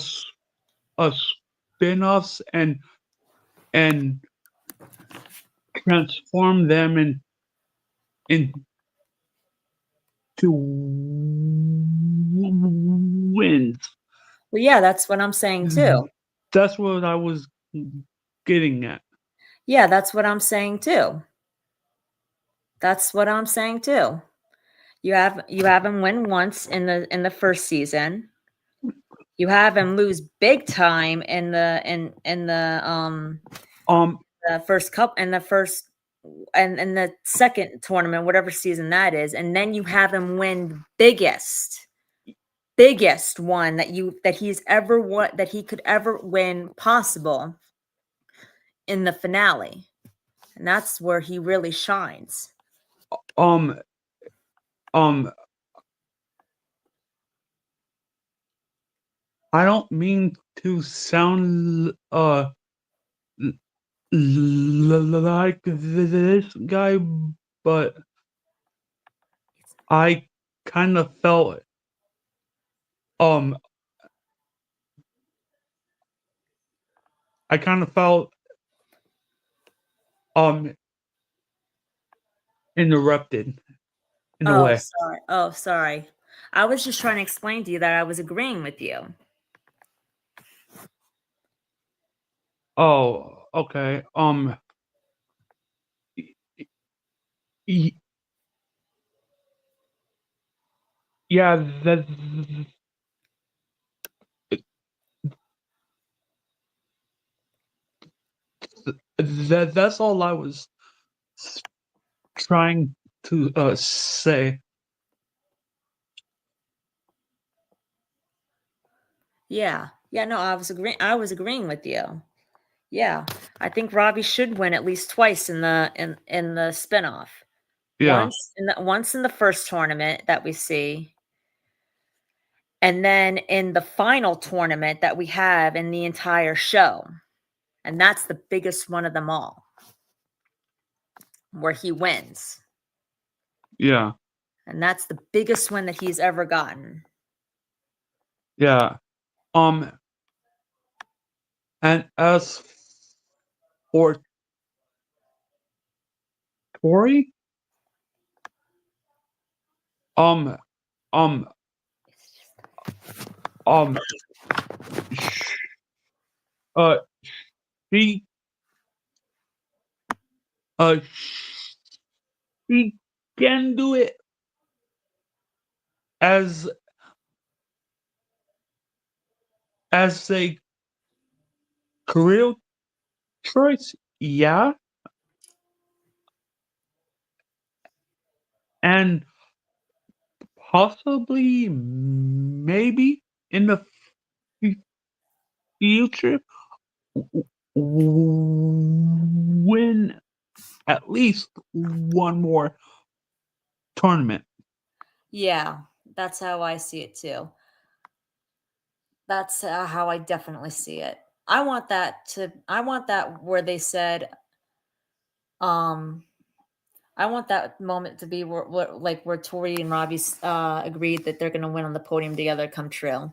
spin-offs and transform them into wins. Well, yeah, that's what I'm saying too. That's what I was getting at. Yeah, that's what I'm saying too. That's what I'm saying too. You have him win once in the first season. You have him lose big time Um, the first cup and the first and the second tournament, whatever season that is, and then you have him win the biggest one that he's ever won, that he could ever win possible, in the finale. And that's where he really shines. um, um, I don't mean to sound like this guy, but I kind of felt um I kind of felt um interrupted in a Oh, way. sorry. Oh, sorry. I was just trying to explain to you that I was agreeing with you. Oh, okay. Y- yeah, that's all I was trying to say. Yeah. Yeah, no, I was agreeing with you. Yeah. I think Robbie should win at least twice in the spinoff. Yeah, Once in the first tournament that we see, and then in the final tournament that we have in the entire show. And that's the biggest one of them all, where he wins. yeah, And that's the biggest one that he's ever gotten. yeah. Um, and as for Tory, um, um, um, sh- uh, she, uh, she can do it as a career choice. Yeah, and possibly maybe in the fu- future win at least one more tournament. Yeah, that's how I see it too. That's how I definitely see it. I want that where they said, um, I want that moment to be where Tori and Robbie agreed that they're going to win on the podium together come true.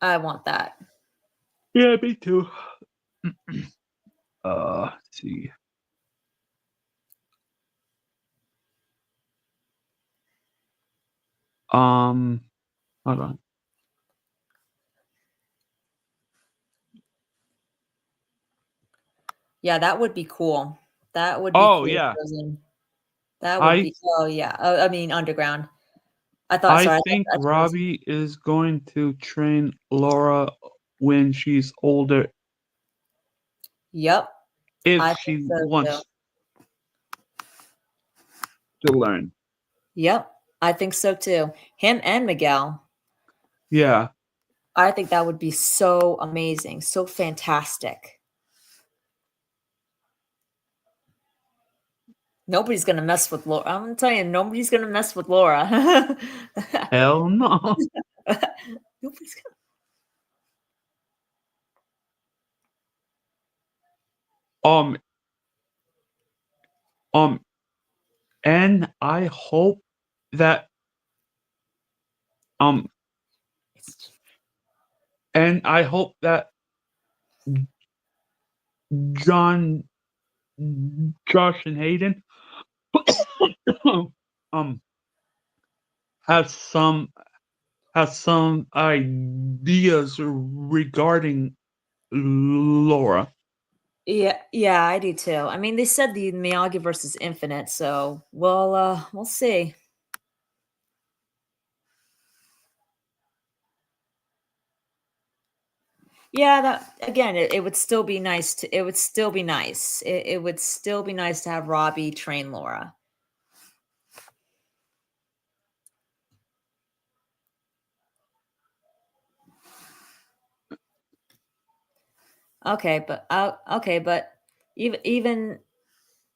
I want that. Yeah, me too. Let's see. Hold on. Yeah, that would be cool. That would be Oh cool, yeah, Frozen. That would I be oh, yeah. I mean, Underground. I Sorry, think I thought it was Robbie is going to train Laura when she's older Yep, if I think she so too. wants to learn. Yep, I think so too. Him and Miguel. Yeah. I think that would be so amazing, so fantastic. Nobody's gonna mess with Laura. I'm telling you, nobody's gonna mess with Laura. Hell no. Nobody's gonna. Um um and I hope that um and I hope that John, Josh, and Hayden um has some ideas regarding Laura. Yeah, yeah, I do too. I mean, they said the Miyagi versus Infinite, so we'll see. Yeah, that again, it would still be nice to. It would still be nice. It would still be nice to have Robbie train Laura. Okay, but even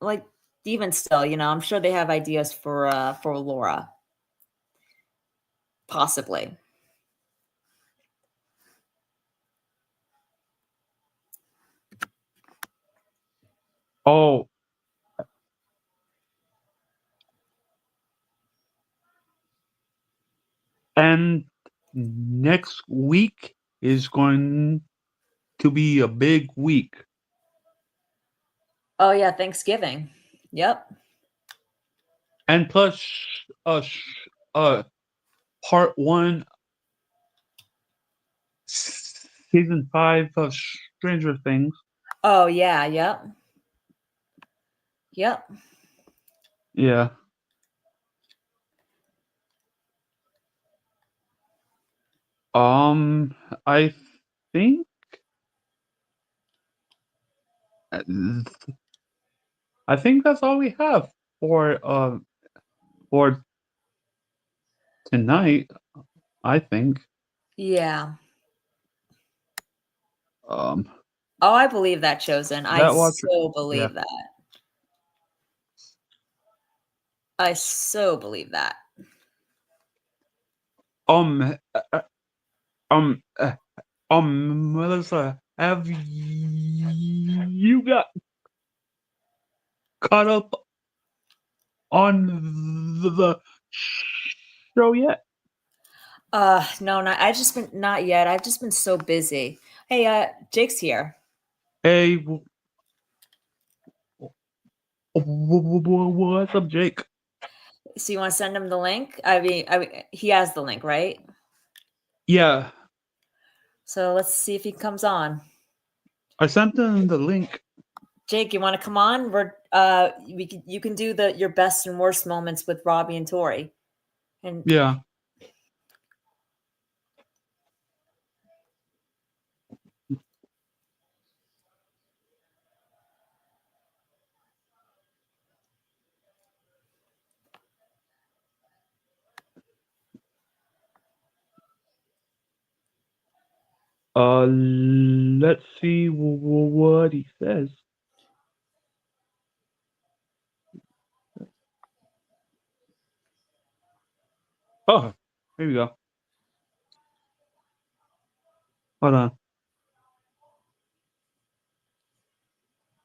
like even still, I'm sure they have ideas for Laura, possibly. Oh, and next week is going to be a big week. Oh yeah, Thanksgiving. Yep. And plus, uh, part one, season 5 of Stranger Things. Oh yeah, yep. Yep. Yeah. Um, I think uh, I think that's all we have for tonight. I think. Yeah. Um, Oh, I believe that, Chosen. I that watcher. so Yeah. believe that. I so believe that. Um. Uh, uh, um. Uh, Melissa, have you got caught up on the show yet? No, not I just been not yet. I've just been so busy. Hey, Jake's here. Hey, what's up, Jake? So you want to send him the link? I mean, he has the link, right? Yeah, So let's see if he comes on. I sent them the link. Jake, you want to come on? You can do the your best and worst moments with Robbie and Tori. And Yeah. Let's see what he says. Oh, here we go. Hold on.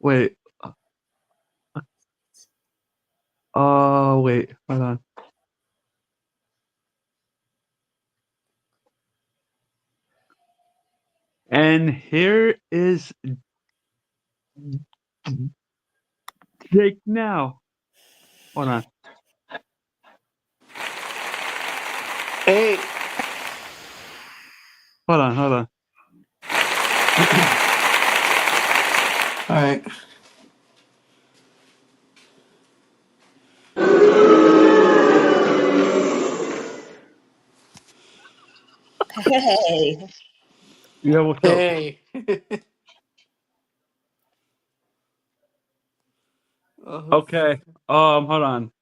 Wait. Wait. Hold on. And here is Jake now. Hold on. Hey. Hold on. Hold on. All right. Hey. Yeah, what's up? Hey. Okay. Hold on.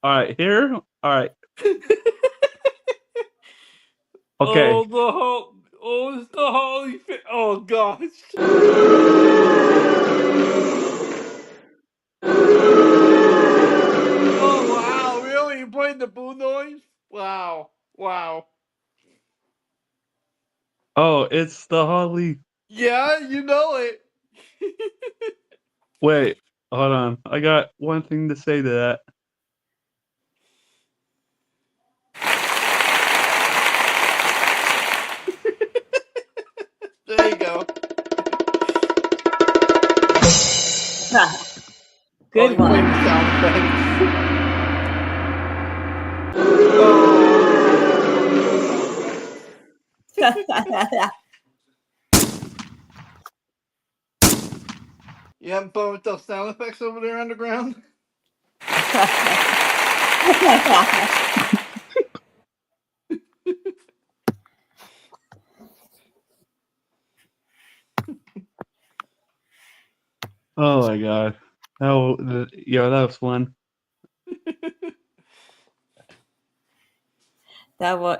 All right, here. All right. Okay. It's the Holy. Oh gosh. Oh wow! Really? You played the boo noise? Wow! Wow! Oh, it's the Holly. Yeah, you know it. Wait. Hold on. I got one thing to say to that. There you go. Good you one. played the sound effects. You haven't fun with those sound effects over there underground? Oh my god. Oh, yeah, that was fun. That was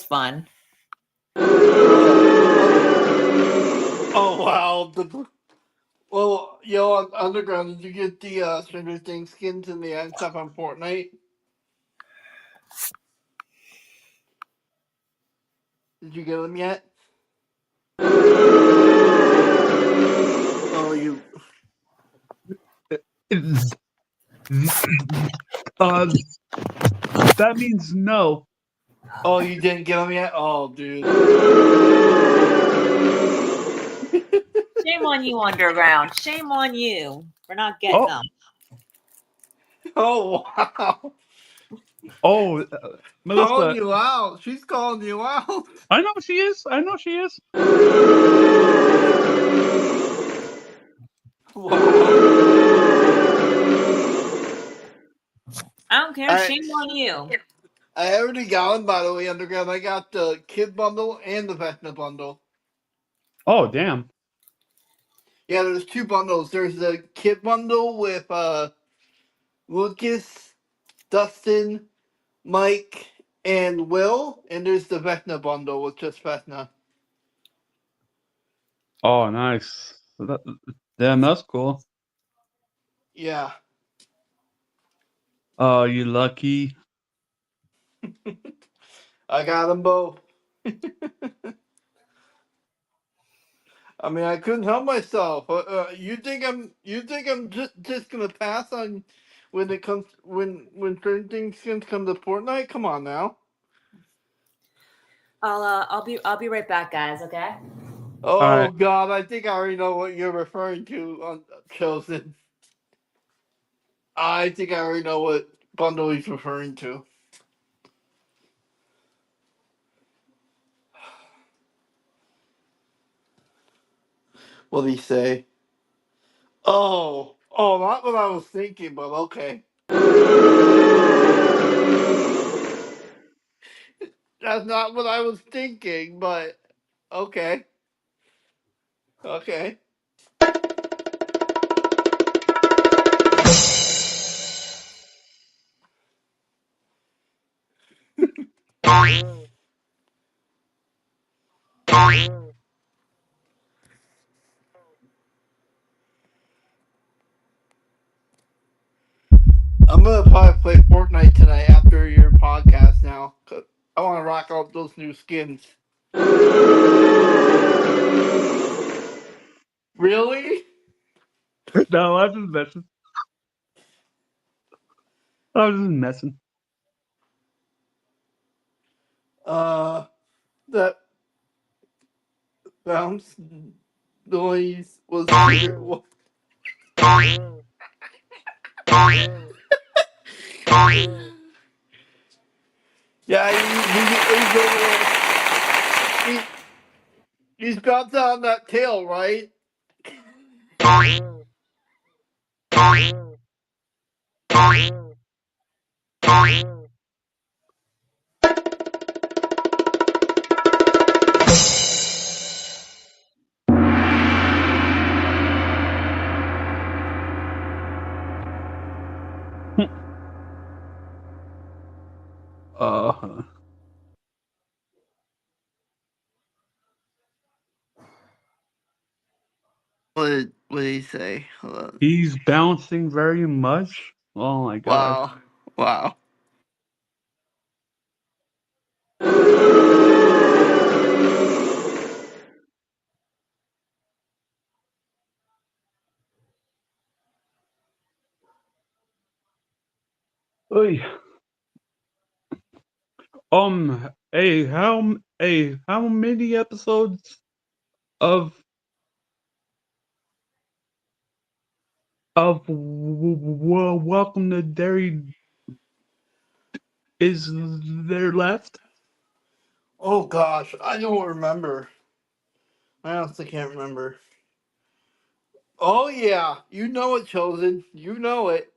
fun. Oh wow! Well, on underground, did you get the Stranger Things skins and the stuff on Fortnite? Did you get them yet? Oh, you. That means no. Oh, you didn't get them yet? Oh, dude. Shame on you, Underground. Shame on you for not getting them. Oh, wow. Oh, Calling Melissa. you out. She's calling you out. I know she is. I know she is. Wow. I don't care. Shame on you. I already got them, by the way, underground. I got the kid bundle and the Vecna bundle. Oh, damn. Yeah, there's two bundles. There's the kid bundle with Lucas, Dustin, Mike, and Will, and there's the Vecna bundle with just Vecna. Oh, nice. Damn, that's cool. Yeah. Oh, you lucky. I got them both. I mean, I couldn't help myself. You think I'm just gonna pass on when it comes when certain things come to Fortnite? Come on now. I'll be right back, guys. Okay. Oh All right. God, I think I already know what you're referring to on Chosen. I think I already know what bundle he's referring to. What did he say? Oh, not what I was thinking, but okay. That's not what I was thinking, but okay. Okay. I'm gonna probably play Fortnite tonight after your podcast now. 'Cause I want to rock out those new skins. No, I'm just messing. I was just messing. That bounce noise was. Yeah, he's over there. He's bouncing on that tail, right? Uh, What did he say? Hold on. he's bouncing very much. Oh my god. Wow. Wow. Oy. How many episodes of Welcome to Derry is there left? Oh gosh, I don't remember. I honestly can't remember. Oh yeah, you know it, Chosen. You know it.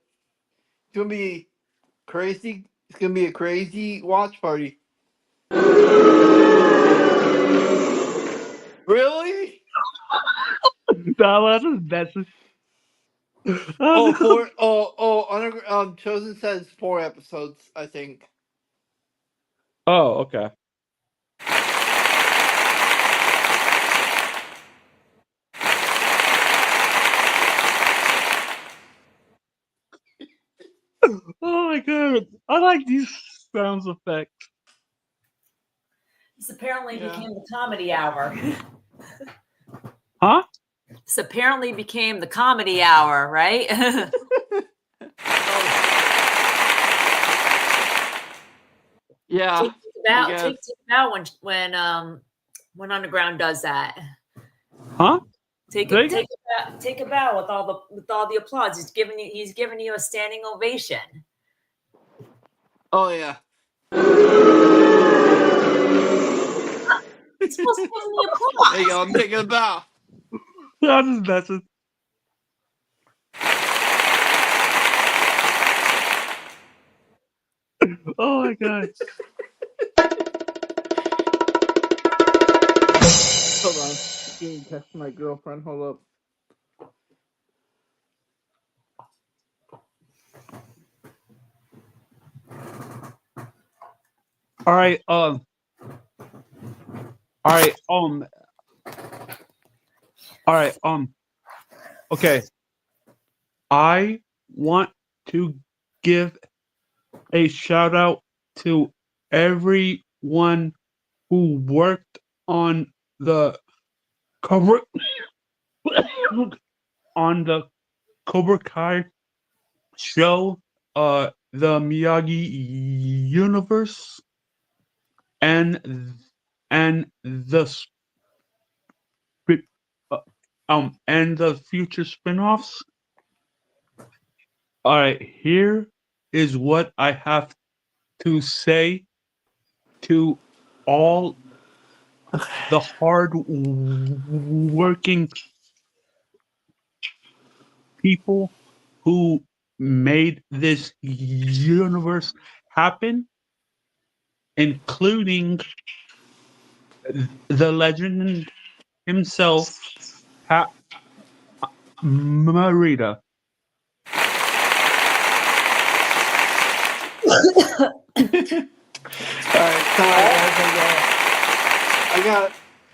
It's gonna be crazy. It's gonna be a crazy watch party. Really? No, that's Oh, oh, four. Chosen says 4 episodes. I think. oh, okay. Oh my god. I like these sounds effects. This apparently Yeah. became the comedy hour. Huh? This apparently became the comedy hour, right? Yeah. Take about when Underground does that. Huh? Take Say a again? take a bow with all the applause. He's giving you a standing ovation. Oh yeah. He's supposed to give me applause. There you go. I'm taking a bow. I'm just messing. Oh my god. Hold on. Give me text my girlfriend. Hold up. All right, all right, all right, okay. I want to give a shout out to everyone who worked on the Cobra on the Cobra Kai show, the Miyagi universe, and the uh, and the future spin-offs. All right, here is what I have to say to all the hard working people who made this universe happen, including the legend himself, Pat Morita. Alright, sorry guys,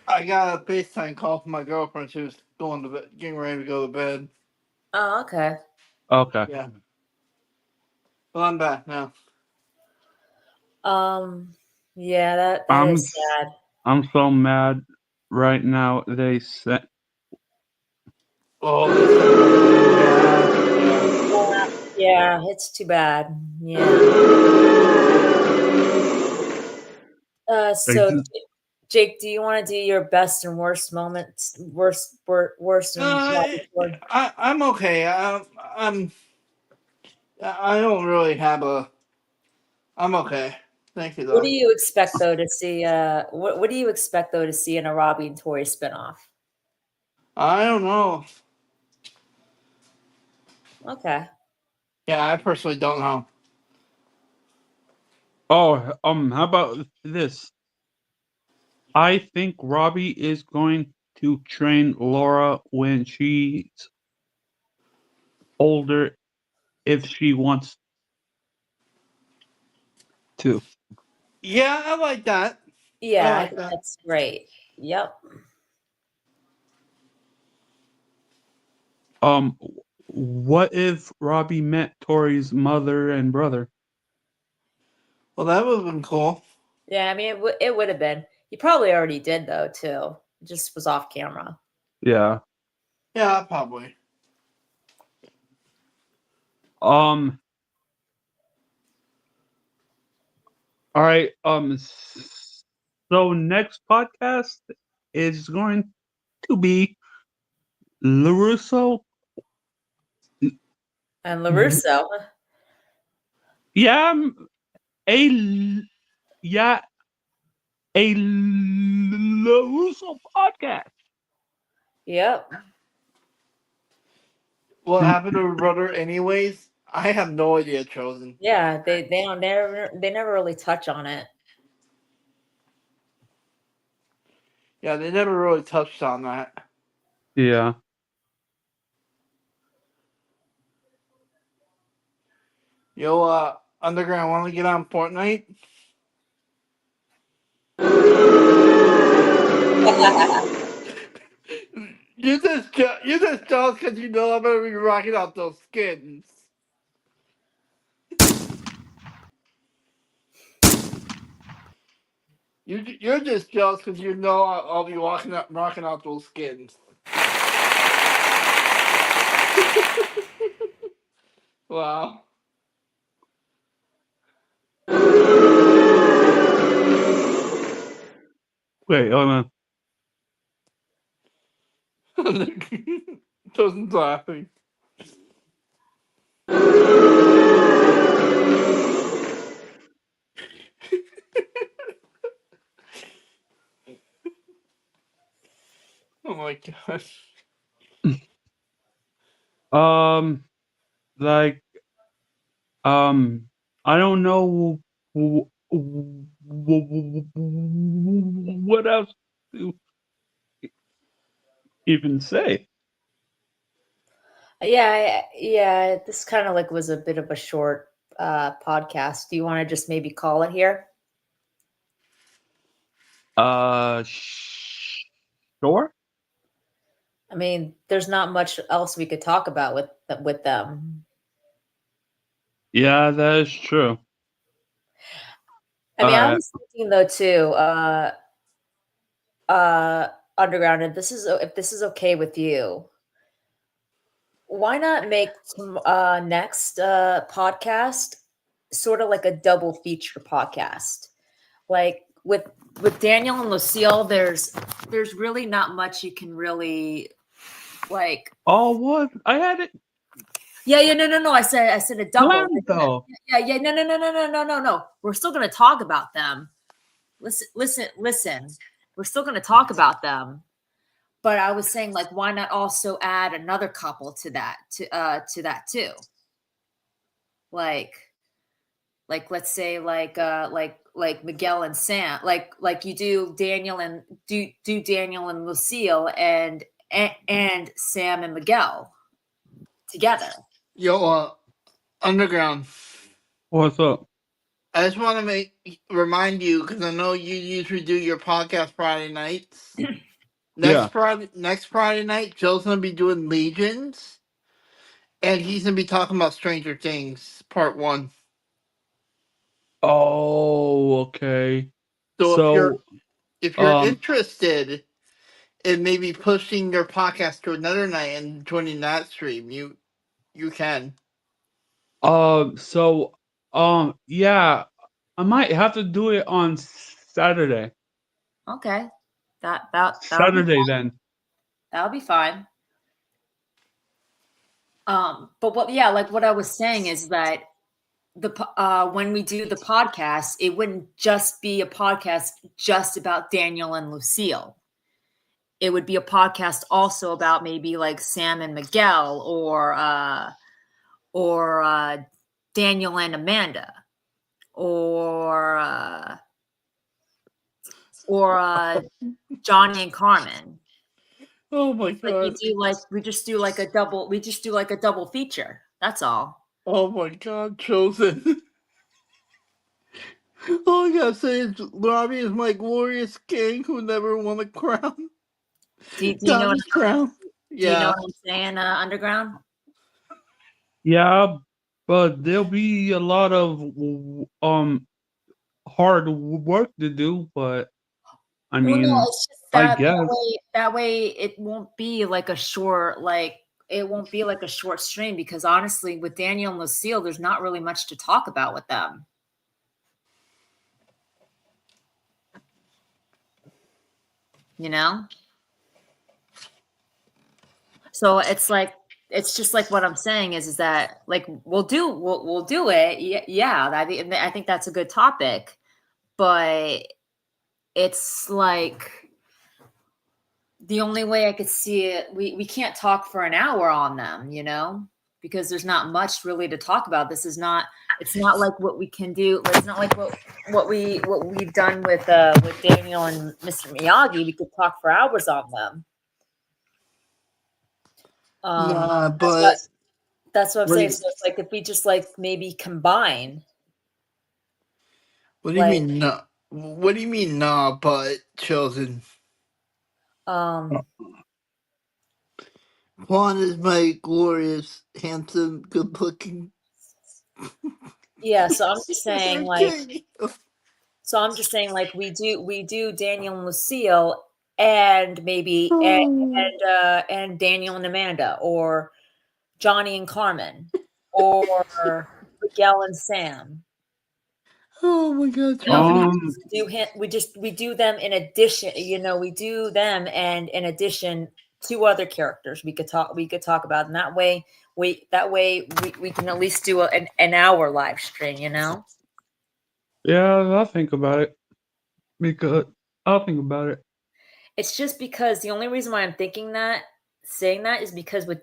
I got a FaceTime call from my girlfriend. She was going to bed, getting ready to go to bed. Oh, okay. Okay. Yeah. Well, I'm back now. Yeah, that I'm is sad. I'm so mad right now. They said Oh, they said Yeah, it's too bad. Yeah. Like, So Jake, do you want to do your best and worst moments? Worst and Robbie Ford? I'm okay. I don't really have a. I'm okay. Thank you What do though. you expect though to see? What do you expect though to see in a Robbie and Tory spinoff? I don't know. Okay. Yeah, I personally don't know. oh, how about this? I think Robbie is going to train Laura when she's older if she wants to. Yeah, I like that. I Yeah, I like think that. that's great. Yep. Um, what if Robbie met Tori's mother and brother? Well, that would have been cool. Yeah, I mean, it would have been. He probably already did though too. It just was off camera. Yeah. Yeah, probably. Um. All right. So next podcast is going to be Larusso. And Larusso. Yeah. A yeah a Larusso podcast. Yep. What happened to her brother, anyways? I have no idea. Chosen. Yeah, they never really touch on it. Yeah, they never really touched on that. Yeah. Yo, Underground, want to get on Fortnite? You just jealous because you know I'm gonna be rocking out those skins. You're just jealous because you know I'll be rocking out those skins. Wow. Wait. Hold on. Chosen's laughing. Oh my gosh. Um. Like. I don't know what else to even say. Yeah. This kind of like was a bit of a short podcast. Do you want to just maybe call it here? Uh. Sure. I mean, there's not much else we could talk about with them. Yeah, that is true. I mean, I Alright. was thinking though too, uh, Underground, if this is okay with you, why not make next podcast sort of like a double feature podcast? Like with Daniel and Lucille, there's really not much you can really like. Oh, what? I had it Yeah, no. I said a double. planned, though. Yeah. No. We're still gonna talk about them. Listen. We're still gonna talk about them. But I was saying, like, why not also add another couple to that too? Like, let's say like Miguel and Sam, like you do Daniel and do Daniel and Lucille and Sam and Miguel together. Yo, Underground. What's up? I just want to remind you because I know you usually do your podcast Friday nights. Yeah. Next Friday night, Joe's gonna be doing Legions, and he's gonna be talking about Stranger Things Part One. Oh, okay. So So, if you're um, interested in maybe pushing your podcast to another night and joining that stream, you can. So, yeah, I might have to do it on Saturday. Okay, that'll be Saturday then. that'll be fine. But what, yeah, like what I was saying is that when we do the podcast, it wouldn't just be a podcast just about Daniel and Lucille. It would be a podcast also about maybe like Sam and Miguel, or Daniel and Amanda, or Johnny and Carmen. Oh my Like god. we just do like a double feature. That's all. Oh my god, Chosen. All I gotta say is Robbie is my glorious king who never won a crown. Do you know Got what his crown. do you know Yeah. what I'm saying, Underground? Yeah, but there'll be a lot of hard work to do, but I Well, no, mean, it's just I that guess. that way it won't be like a short stream, because honestly, with Daniel and Lucille, there's not really much to talk about with them. You know? So it's just like what I'm saying is that like we'll do it. Yeah, I think that's a good topic, but it's like the only way I could see it, we can't talk for an hour on them, you know, because there's not much really to talk about. It's not like what we can do. It's not like what we've done with Daniel and Mr. Miyagi. We could talk for hours on them. Nah, That's what but that's what I'm what do saying. you So it's like if we just like maybe combine, what do you like mean nah? What do you mean nah, but Chosen? um Juan is my glorious, handsome, good looking yeah, so I'm just saying like king. we do Daniel and Lucille, and maybe Oh, and Daniel and Amanda, or Johnny and Carmen, or Miguel and Sam. oh my god, You know, Chosen. we do them in addition. You know, we do them, and in addition, two other characters we could talk about, and we can at least do an hour live stream. You know. Yeah, I'll think about it because I'll think about it. It's just because the only reason why I'm saying that is because with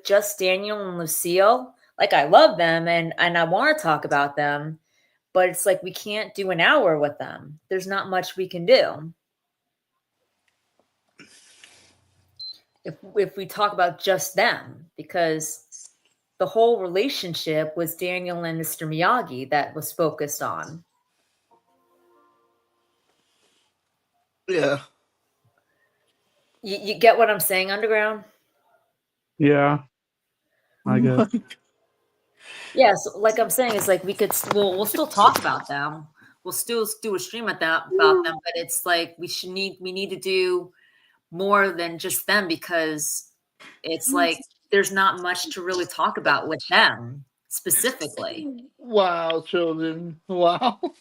just Daniel and Lucille, like I love them and I want to talk about them, but it's like we can't do an hour with them. There's not much we can do. If we talk about just them, because the whole relationship was Daniel and Mr. Miyagi that was focused on. Yeah. You get what I'm saying, Underground? Yeah, I guess. Yeah, so like I'm saying, it's like we'll still talk about them. We'll still do a stream about them, but it's like we need to do more than just them, because it's like there's not much to really talk about with them specifically. Wow, Chosen. Wow. All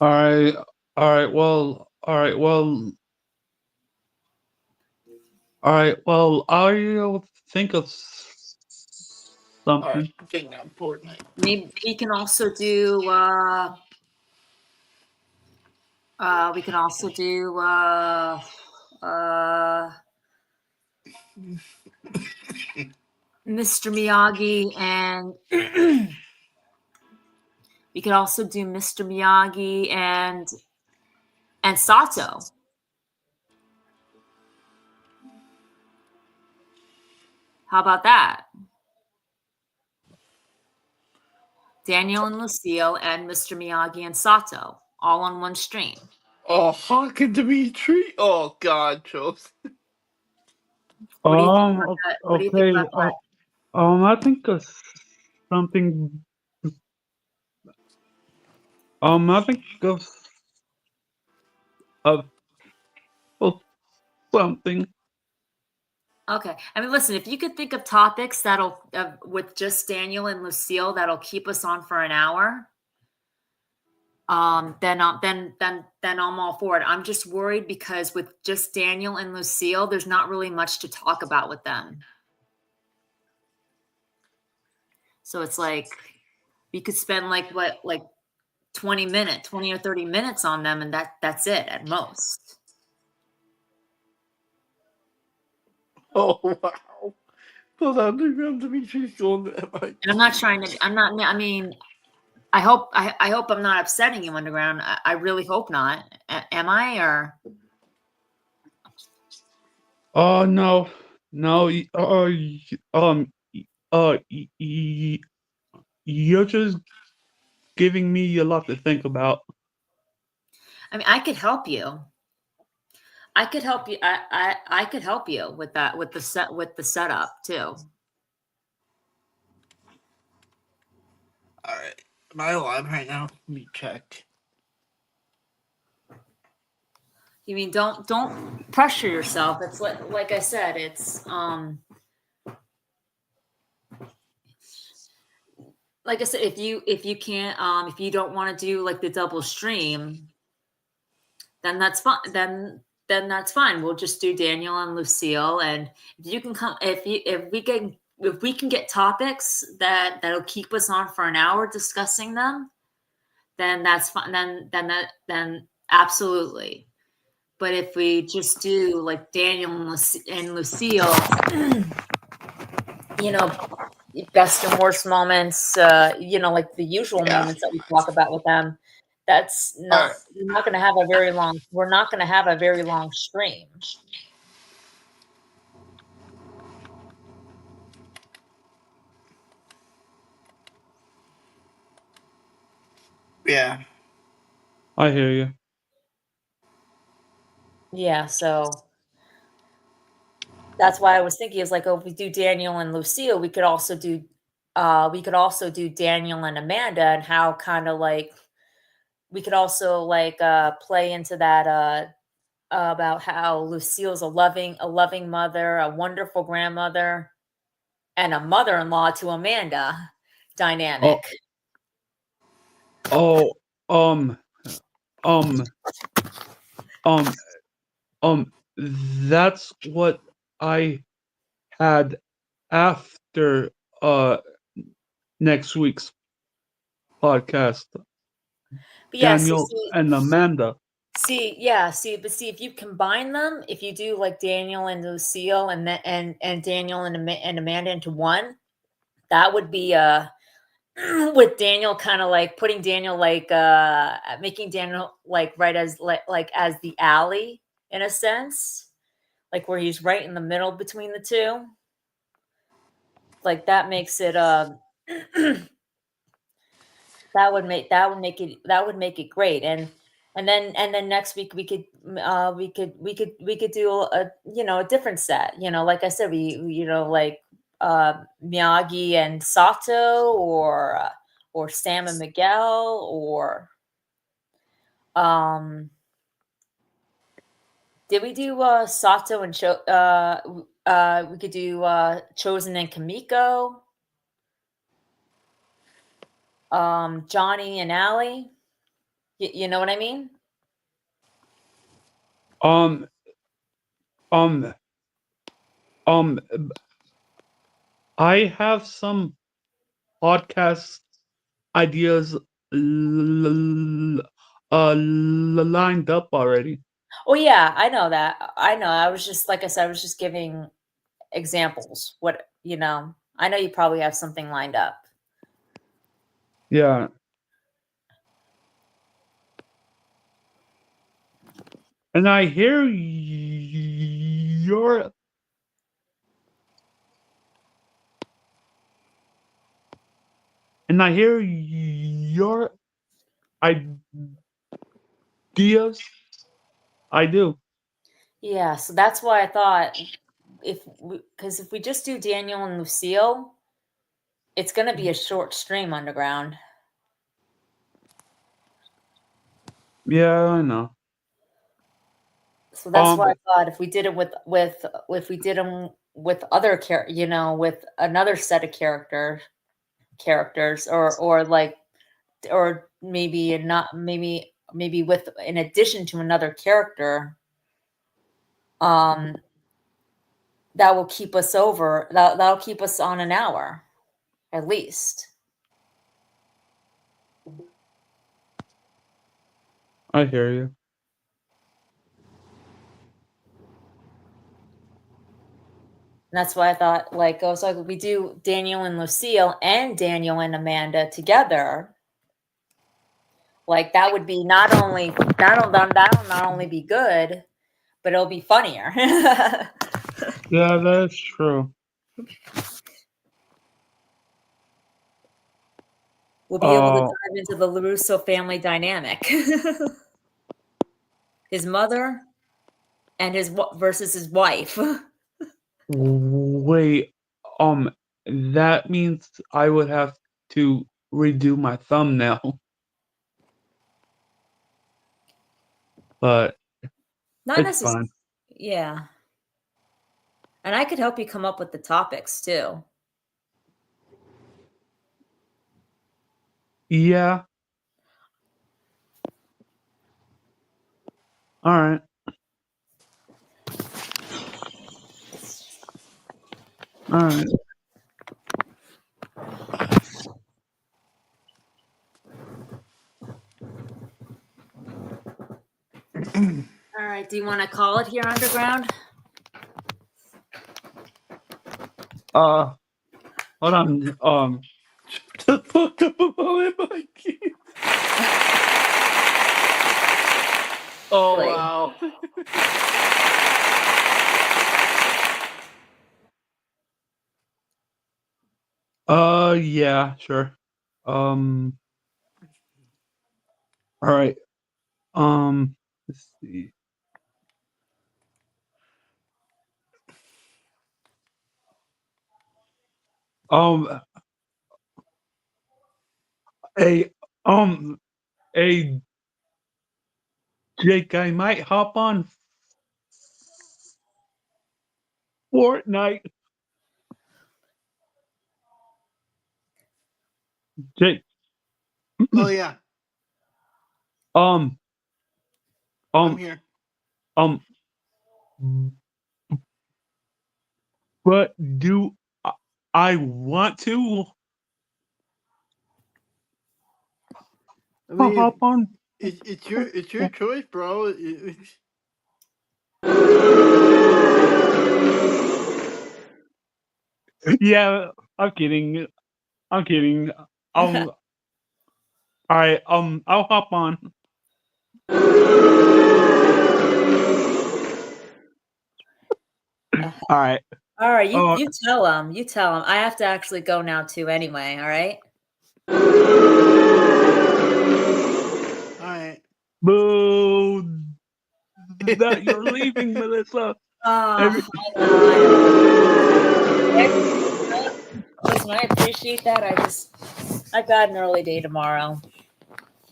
right, all right. Well, I'll think of Alright, something. getting on Fortnite. Maybe we can also do we can also do Mr. Miyagi, and we could also do Mr. Miyagi and Sato. How about that? Daniel and Lucille and Mr. Miyagi and Sato all on one stream. Oh, Hawk and Dimitri. Oh God, Chosen. What do you think about that? What do you think Okay. about that? I think of something. I think of something. Okay. I mean, listen, if you could think of topics that'll with just Daniel and Lucille that'll keep us on for an hour, then I'm all for it. I'm just worried because with just Daniel and Lucille, there's not really much to talk about with them. So it's like we could spend like 20 or 30 minutes on them, and that's it at most. Oh wow! Well, I'm Dimitri's going. And I'm not trying to. I'm not. I mean, I hope I'm not upsetting you, Underground. I really hope not. Am I? Or Oh no, no. You're just giving me a lot to think about. I mean, I could help you. I could help you. I could help you with that with the setup too. All right, am I live right now? Let me check. You mean don't pressure yourself. It's like I said. It's like I said. If you can't if you don't want to do like the double stream, then that's fine. Then that's fine. We'll just do Daniel and Lucille, and if you can come, if we can get topics that'll keep us on for an hour discussing them, then that's fine. Then absolutely. But if we just do like Daniel and Lucille, you know, best and worst moments, like the usual Yeah. moments that we talk about with them. That's not. Alright. We're not going to have a very long. We're not going to have a very long stream. Yeah. I hear you. Yeah, so that's why I was thinking is like, oh, if we do Daniel and Lucille, we could also do Daniel and Amanda, and how kind of like we could also like play into that about how Lucille's a loving mother, a wonderful grandmother, and a mother-in-law to Amanda dynamic. Oh, um, um, that's what I had after next week's podcast. But yeah, Daniel and Amanda. but see, if you combine them, if you do like Daniel and Lucille and Daniel and Amanda into one, that would be with Daniel kind of like putting Daniel like making Daniel like right as like as the alley in a sense, like where he's right in the middle between the two. Like that makes it that would make it great. And then next week we could do a different set, like I said, like Miyagi and Sato, or Sam and Miguel, or did we do Sato and we could do Chosen and Kamiko, Johnny and Allie. You know what I mean? Um, um, um, I have some podcast ideas lined up already. Oh yeah, I know that. I know. I was just like I said, I was just giving examples. I know you probably have something lined up. Yeah. And I hear your ideas. I do. Yeah, so that's why I thought because if we just do Daniel and Lucille, it's going to be a short stream, Underground. Yeah, I know. So that's why I thought if we did it if we did them with other with another set of characters, or like, or maybe not, maybe with, in addition to another character, um that will keep us over, that'll keep us on an hour at least. I hear you. And that's why I thought, like, oh, so we do Daniel and Lucille and Daniel and Amanda together. Like, that would be that'll not only be good, but it'll be funnier. Yeah, that's true. We'll be able to dive into the LaRusso family dynamic. His mother and versus his wife. Wait, that means I would have to redo my thumbnail. But Not it's necessarily. fine. Yeah. And I could help you come up with the topics too. Yeah. All right. All right. All right. Do you want to call it here, Underground? Hold on. The fuck up about my kids. Oh Really? wow. Yeah, sure. All right. Let's see. Um, a a Jake, I might hop on Fortnite. Jake. Oh yeah, Um, I'm um, here. um, but do I want to I mean, hop on? it's your choice, bro. Yeah, I'm kidding. I'm kidding. I'll I'll hop on. All right. All right. You Uh, you tell him. You tell him. I have to actually go now too. Anyway. All right. All right. boo! That you're leaving, Melissa. Every- I know. Listen, I appreciate that. I got an early day tomorrow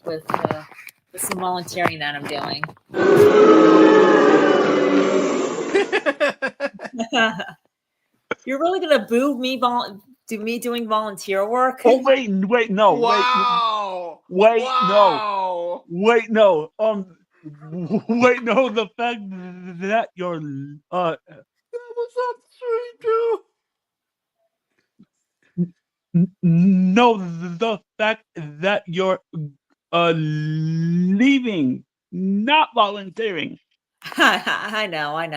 with some volunteering that I'm doing. You're really gonna boo me doing volunteer work? oh wait, no, Wow. wait, no, Wow. wait, no. Wait, no. The fact that you're That was up sweet, too. no, the fact that you're leaving, not volunteering.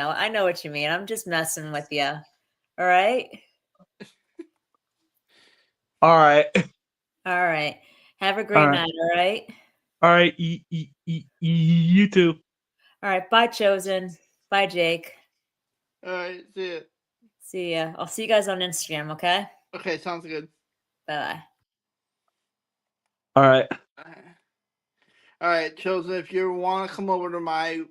I know what you mean. I'm just messing with you. All right. All right, All right. Have a great all right, night. All right. all right. You too. All right. Bye, Chosen. Bye, Jake. All right, see it. See ya. I'll see you guys on Instagram. Okay. Okay, sounds good. Bye. All right. All right, Chosen, if you want to come over to my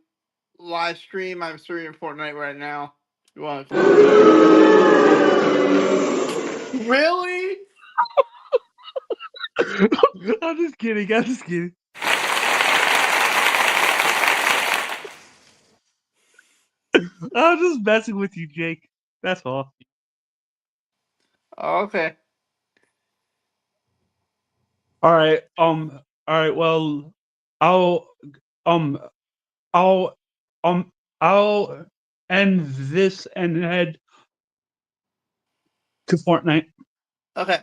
live stream, I'm streaming Fortnite right now. You want to come over there? Really? I'm just kidding. I'm just kidding. I'm just messing with you, Jake. That's all. Okay. All right. All right. Well, I'll um I'll um I'll end this and head to Fortnite. Okay.